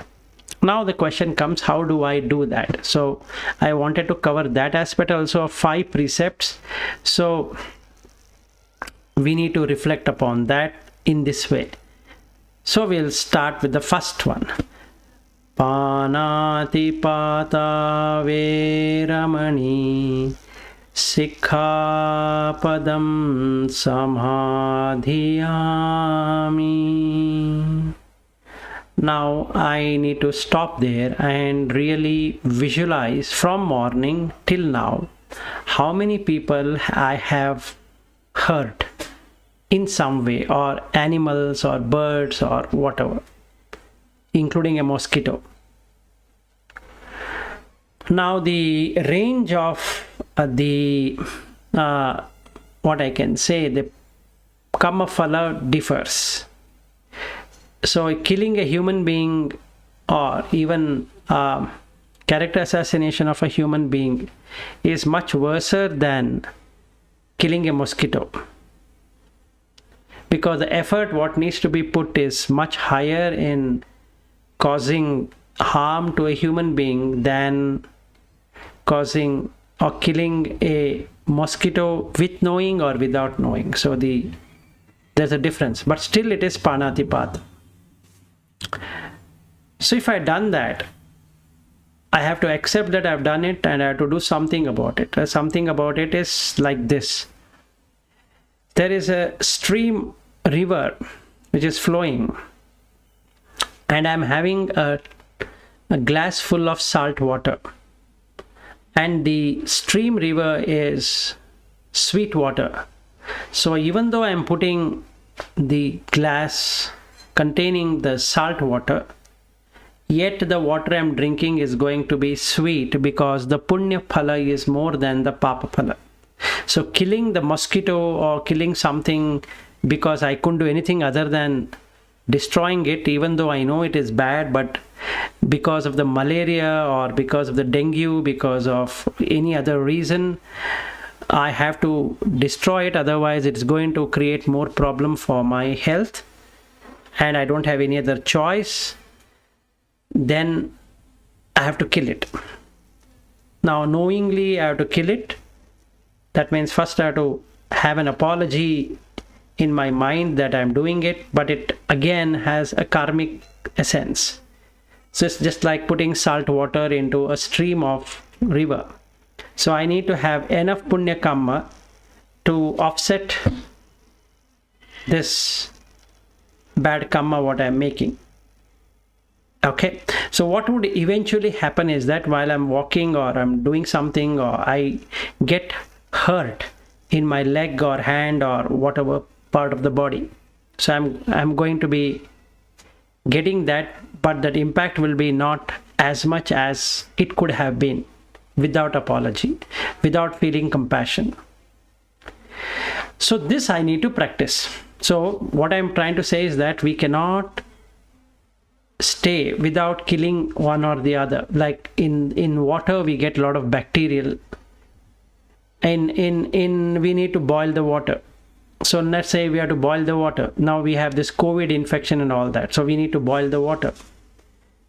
Now the question comes, how do I do that? So I wanted to cover that aspect also of 5 precepts. So we need to reflect upon that in this way. So we'll start with the first one. Panatipata Veramani Sikkhapadam Samadhiyami. Now I need to stop there and really visualize from morning till now how many people I have hurt in some way, or animals or birds or whatever, including a mosquito. Now the range of what I can say, the karma phala differs. So killing a human being, or even character assassination of a human being, is much worse than killing a mosquito, because the effort what needs to be put is much higher in causing harm to a human being than causing or killing a mosquito with knowing or without knowing. So there's a difference, but still it is panatipata. So if I've done that, I have to accept that I've done it and I have to do something about it. Something about it is like this. There is a stream, river, which is flowing, and I'm having a glass full of salt water, and the stream river is sweet water. So even though I'm putting the glass containing the salt water, yet the water I'm drinking is going to be sweet, because the punya phala is more than the papa phala. So killing the mosquito or killing something because I couldn't do anything other than destroying it, even though I know it is bad, but because of the malaria or because of the dengue, because of any other reason, I have to destroy it, otherwise it's going to create more problem for my health and I don't have any other choice, then I have to kill it. Now knowingly I have to kill it. That means first I have to have an apology in my mind that I'm doing it, but it again has a karmic essence. So it's just like putting salt water into a stream of river. So I need to have enough punya karma to offset this bad karma what I'm making. Okay, so what would eventually happen is that while I'm walking or I'm doing something, or I get hurt in my leg or hand or whatever part of the body, so I'm going to be getting that, but that impact will be not as much as it could have been without apology, without feeling compassion. So this I need to practice. So what I'm trying to say is that we cannot stay without killing one or the other. Like in water we get a lot of bacterial. We need to boil the water. So let's say we have to boil the water. Now we have this COVID infection and all that. So we need to boil the water.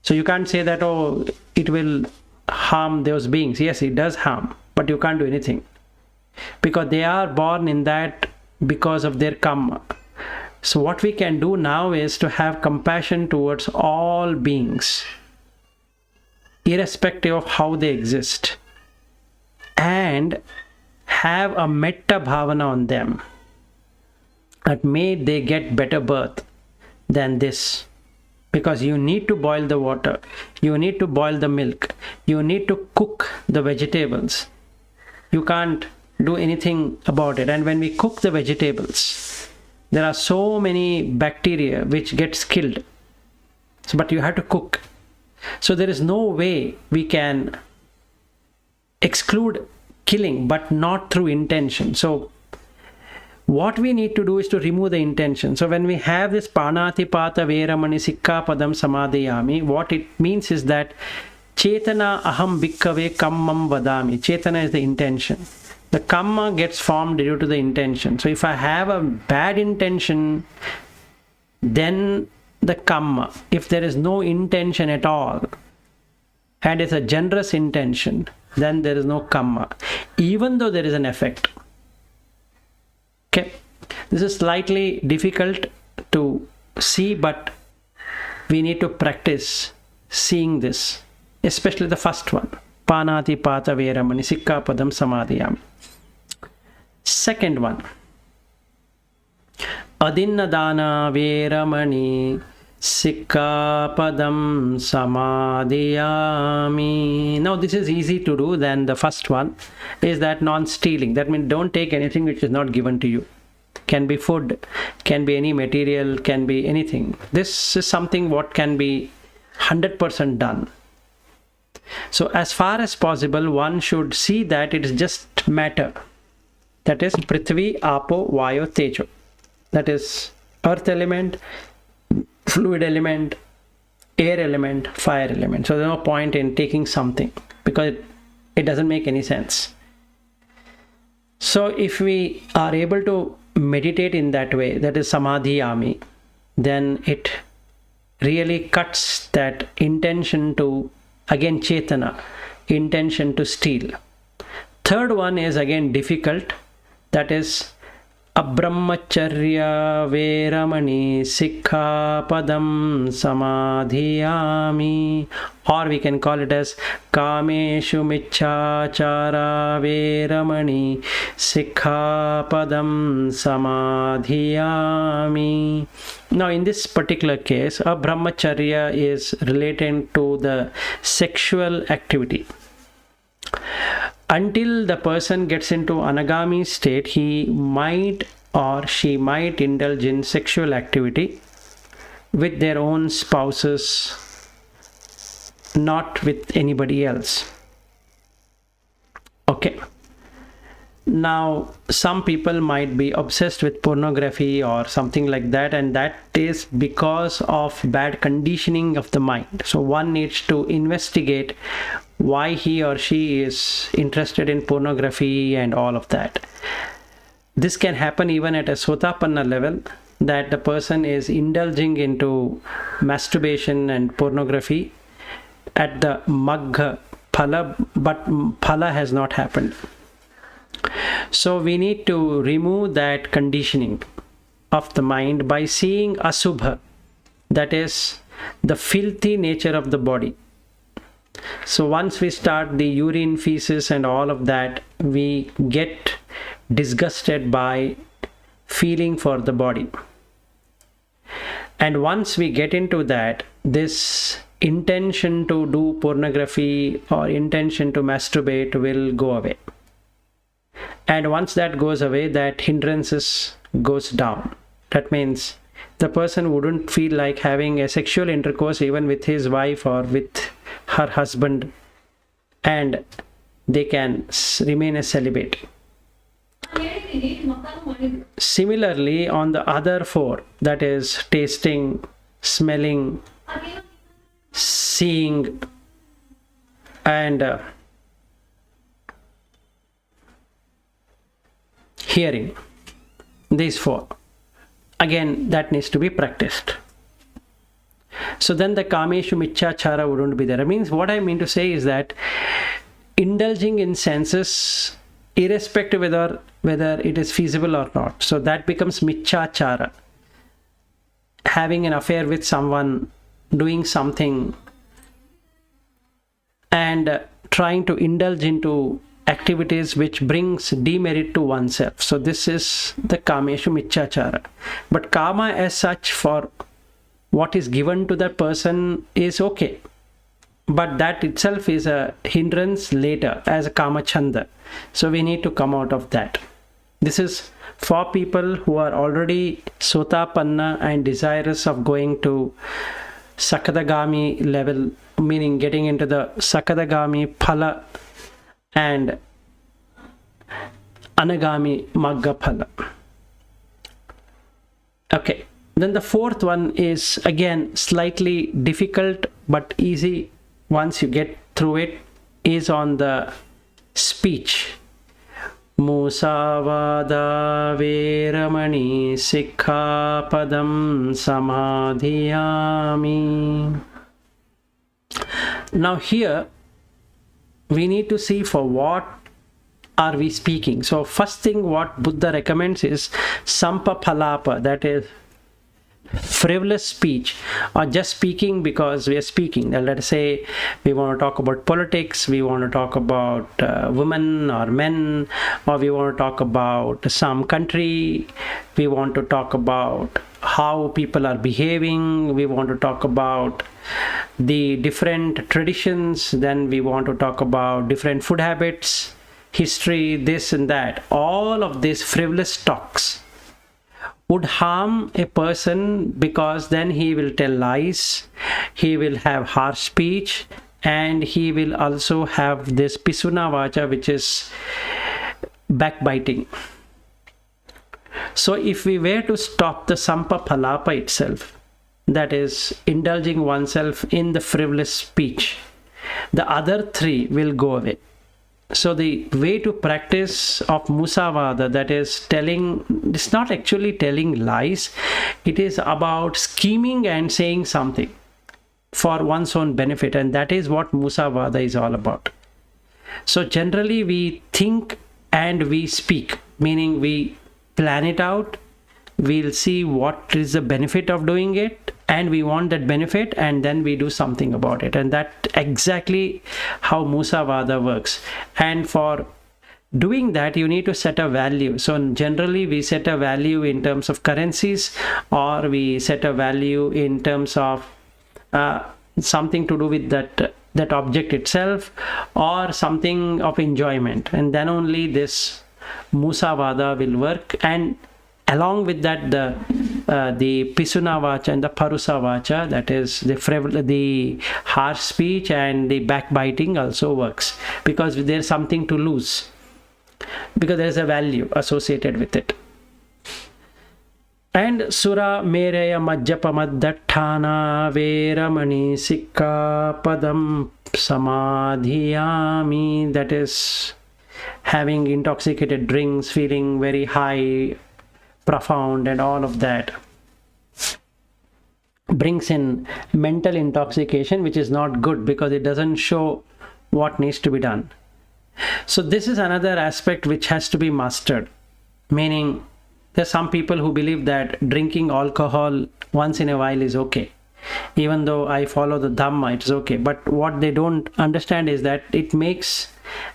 So you can't say that, oh, it will harm those beings. Yes, it does harm, but you can't do anything, because they are born in that because of their karma. So what we can do now is to have compassion towards all beings, irrespective of how they exist, and have a metta bhavana on them, that may they get better birth than this. Because you need to boil the water, you need to boil the milk, you need to cook the vegetables. You can't do anything about it. And when we cook the vegetables, there are so many bacteria which gets killed. So, but you have to cook. So there is no way we can exclude killing, but not through intention. So what we need to do is to remove the intention. So when we have this panatipata veramani sikkhapadam samadhiyami, what it means is that chetana aham bhikkave kammam vadami. Chetana is the intention. The karma gets formed due to the intention. So if I have a bad intention, then the karma, if there is no intention at all, and it's a generous intention, then there is no karma, even though there is an effect. Okay, this is slightly difficult to see, but we need to practice seeing this, especially the first one, Panati Pata Veramani Sikkapadam Samadhiyami. Second one, Adinnadana Veramani Sikkapadam Samadhiyami. Now this is easy to do than the first one, is that non-stealing. That means don't take anything which is not given to you. Can be food, can be any material, can be anything. This is something what can be 100% done. So as far as possible, one should see that it is just matter. That is Prithvi, Apo, Vayu, Tejo. That is earth element, fluid element, air element, fire element. So there's no point in taking something because it doesn't make any sense. So if we are able to meditate in that way, that is Samadhiyami, then it really cuts that intention to, again Chetana, intention to steal. Third one is again difficult, that is Abrahmacharya Veramani Sikkapadam Samadhiyami, or we can call it as Kameshu Michchāchāra Veramani Sikkapadam Samadhiyami. Now in this particular case, a brahmacharya is related to the sexual activity. Until the person gets into anagami state, he might or she might indulge in sexual activity with their own spouses, not with anybody else. Okay. Now, some people might be obsessed with pornography or something like that, and that is because of bad conditioning of the mind. So one needs to investigate why he or she is interested in pornography and all of that. This can happen even at a Sotapanna level, that the person is indulging into masturbation and pornography at the Magga Phala, but Phala has not happened. So we need to remove that conditioning of the mind by seeing Asubha, that is the filthy nature of the body. So once we start the urine, feces and all of that, we get disgusted by feeling for the body. And once we get into that, this intention to do pornography or intention to masturbate will go away. And once that goes away, that hindrances goes down. That means the person wouldn't feel like having a sexual intercourse even with his wife or with her husband, and they can remain a celibate. Similarly, on the other four, that is tasting, smelling, seeing, and hearing, these four, again that needs to be practiced. So then the Kameshu Michchāchāra wouldn't be there. It means, what I mean to say is that indulging in senses, irrespective whether it is feasible or not, so that becomes Michchāchāra. Having an affair with someone, doing something and trying to indulge into activities which brings demerit to oneself. So this is the Kameshu Michchāchāra. But Kama as such, for what is given to that person, is okay. But that itself is a hindrance later as a Kama Chanda. So we need to come out of that. This is for people who are already Sotapanna and desirous of going to Sakadagami level, meaning getting into the Sakadagami Phala and Anagami Magga Phala. Okay. Then the fourth one is again slightly difficult but easy once you get through it, is on the speech. Musavada Veramani Sikkapadam Samadhiyami. Now here we need to see for what are we speaking. So first thing what Buddha recommends is Sampapalapa, that is frivolous speech, or just speaking because we are speaking. Now, let's say we want to talk about politics, we want to talk about women or men, or we want to talk about some country, we want to talk about how people are behaving, we want to talk about the different traditions, then we want to talk about different food habits, history, this and that. All of these frivolous talks would harm a person, because then he will tell lies, he will have harsh speech, and he will also have this pisuna vacha, which is backbiting. So if we were to stop the sampa phalapa itself, that is indulging oneself in the frivolous speech, the other three will go away. So the way to practice of musavada, that is telling, it's not actually telling lies, it is about scheming and saying something for one's own benefit, and that is what musavada is all about. So generally we think and we speak, meaning we plan it out, we'll see what is the benefit of doing it, and we want that benefit, and then we do something about it. And that exactly how musavada works. And for doing that, you need to set a value. So generally we set a value in terms of currencies, or we set a value in terms of something to do with that object itself, or something of enjoyment, and then only this musavada will work. And along with that, the pisuna vacha and the parusa vacha, that is the harsh speech and the backbiting, also works, because there's something to lose, because there's a value associated with it. And sura mereya majjapamadatthana veramani sikka padam samadhiyami, that is having intoxicated drinks, feeling very high, profound, and all of that brings in mental intoxication, which is not good, because it doesn't show what needs to be done. So this is another aspect which has to be mastered, meaning there's some people who believe that drinking alcohol once in a while is okay. Even though I follow the Dhamma, it's okay. But what they don't understand is that it makes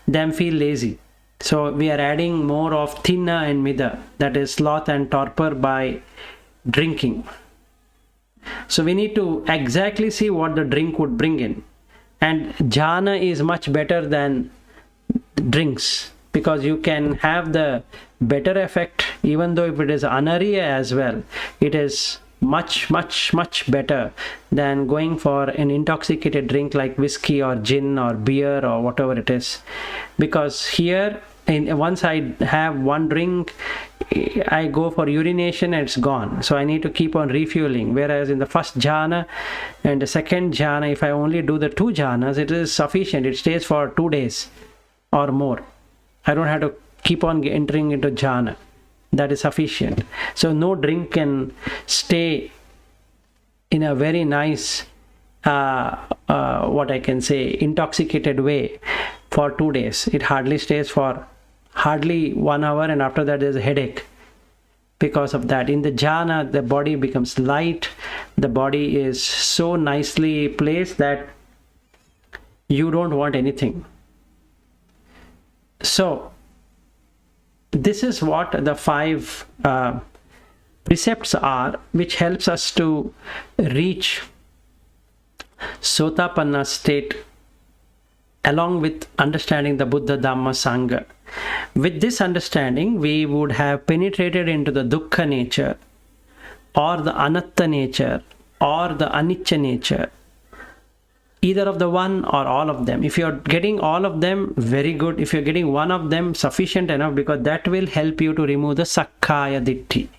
them feel lazy. So we are adding more of thinna and mida, that is sloth and torpor, by drinking. So we need to exactly see what the drink would bring in. And jhana is much better than drinks, because you can have the better effect, even though if it is anariya as well, it is much better than going for an intoxicated drink like whiskey or gin or beer or whatever it is. Because here, once I have one drink, I go for urination and it's gone. So I need to keep on refueling. Whereas in the first jhana and the second jhana, if I only do the 2 jhanas, it is sufficient. It stays for 2 days or more. I don't have to keep on entering into jhana. That is sufficient. So no drink can stay in a very nice, what I can say, intoxicated way for 2 days. It hardly stays for hardly 1 hour, and after that there's a headache because of that. In the jhana, the body becomes light. The body is so nicely placed that you don't want anything. So this is what the 5 precepts are, which helps us to reach Sotapanna state, along with understanding the Buddha, Dhamma, Sangha. With this understanding, we would have penetrated into the dukkha nature, or the anatta nature, or the anicca nature. Either of the one or all of them. If you're getting all of them, very good. If you're getting one of them, sufficient enough, because that will help you to remove the sakkaya ditthi.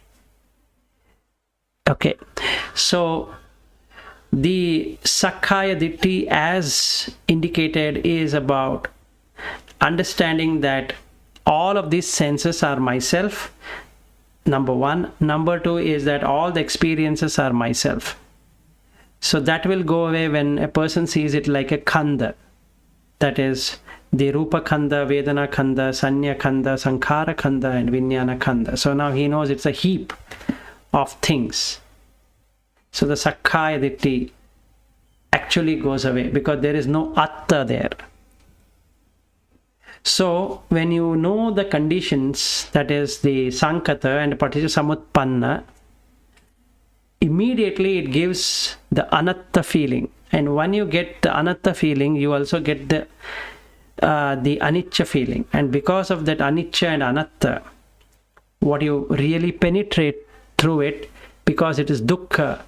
Okay, so the sakkaya ditthi, as indicated, is about understanding that all of these senses are myself, number 1. Number 2 is that all the experiences are myself. So that will go away when a person sees it like a khanda. That is the Rupa Khanda, Vedana Khanda, Sanya Khanda, Sankhara Khanda, and Vijnana Khanda. So now he knows it's a heap of things. So the Sakkaya Ditthi actually goes away because there is no atta there. So when you know the conditions, that is the Sankata and Paticca-samutpanna, immediately it gives the anatta feeling. And when you get the anatta feeling, you also get the anicca feeling. And because of that anicca and anatta, what you really penetrate through it, because it is dukkha,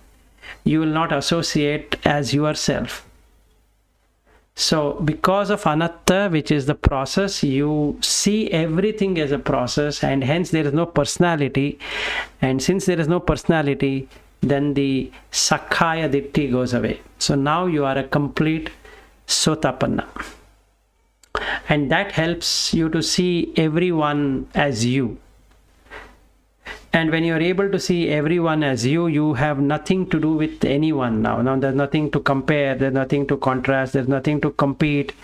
you will not associate as yourself. So because of anatta, which is the process, you see everything as a process, and hence there is no personality. And since there is no personality, then the Sakkaya Ditthi goes away. So now you are a complete Sotapanna. And that helps you to see everyone as you. And when you are able to see everyone as you, you have nothing to do with anyone now. Now there's nothing to compare, there's nothing to contrast, there's nothing to compete.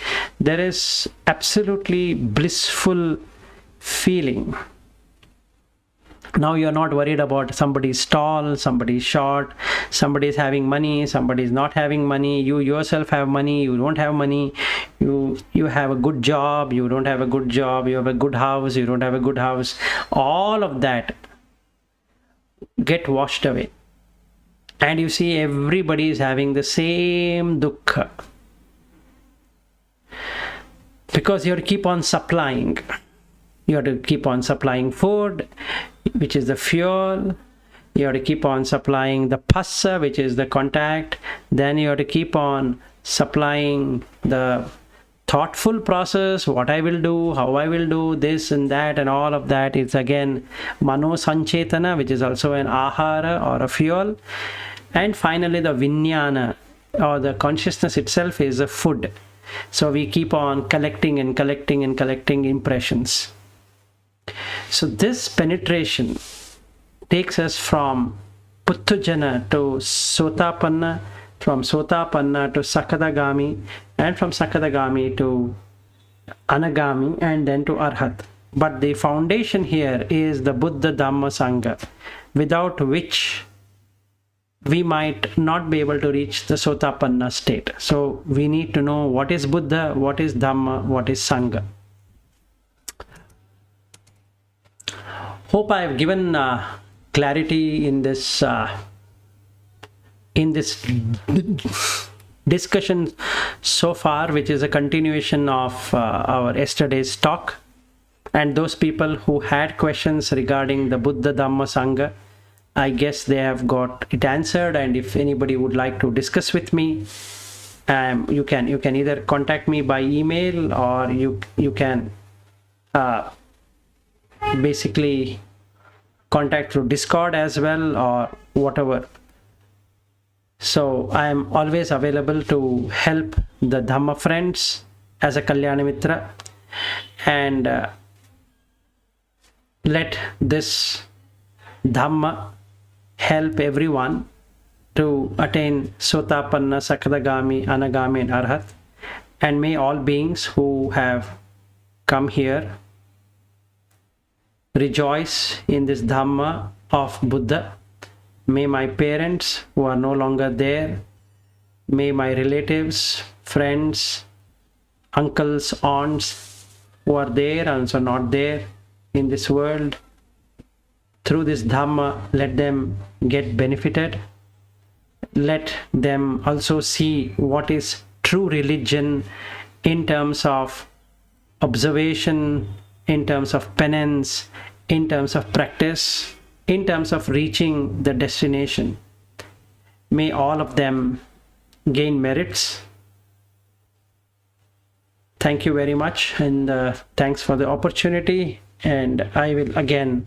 There is absolutely blissful feeling. Now you're not worried about somebody's tall, somebody's short, somebody's having money, somebody's not having money. You yourself have money, you don't have money. You have a good job, you don't have a good job. You have a good house, you don't have a good house. All of that get washed away. And you see everybody is having the same dukkha. Because you have to keep on supplying. You have to keep on supplying food, which is the fuel. You have to keep on supplying the phassa, which is the contact. Then you have to keep on supplying the thoughtful process, what I will do, how I will do, this and that, and all of that is again mano sanchetana, which is also an ahara or a fuel. And finally the vinyana, or the consciousness itself, is a food. So we keep on collecting and collecting and collecting impressions. So this penetration takes us from Puthujana to Sotapanna, from Sotapanna to Sakadagami, and from Sakadagami to Anagami, and then to Arhat. But the foundation here is the Buddha, Dhamma, Sangha, without which we might not be able to reach the Sotapanna state. So we need to know what is Buddha, what is Dhamma, what is Sangha. Hope I have given clarity in this discussion so far, which is a continuation of our yesterday's talk. And those people who had questions regarding the Buddha, Dhamma, Sangha, I guess they have got it answered. And if anybody would like to discuss with me, you can either contact me by email, or you can basically contact through Discord as well, or whatever. So I am always available to help the Dhamma friends as a Kalyana Mitra, and let this Dhamma help everyone to attain Sotapanna, Sakadagami, Anagami, and Arhat. And may all beings who have come here rejoice in this Dhamma of Buddha. May my parents who are no longer there, may my relatives, friends, uncles, aunts who are there and also not there in this world, through this Dhamma, let them get benefited. Let them also see what is true religion in terms of observation, in terms of penance, in terms of practice, in terms of reaching the destination. May all of them gain merits. Thank you very much, and thanks for the opportunity. And I will again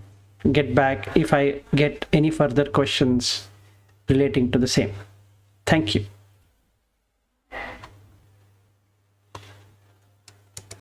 get back if I get any further questions relating to the same. Thank you.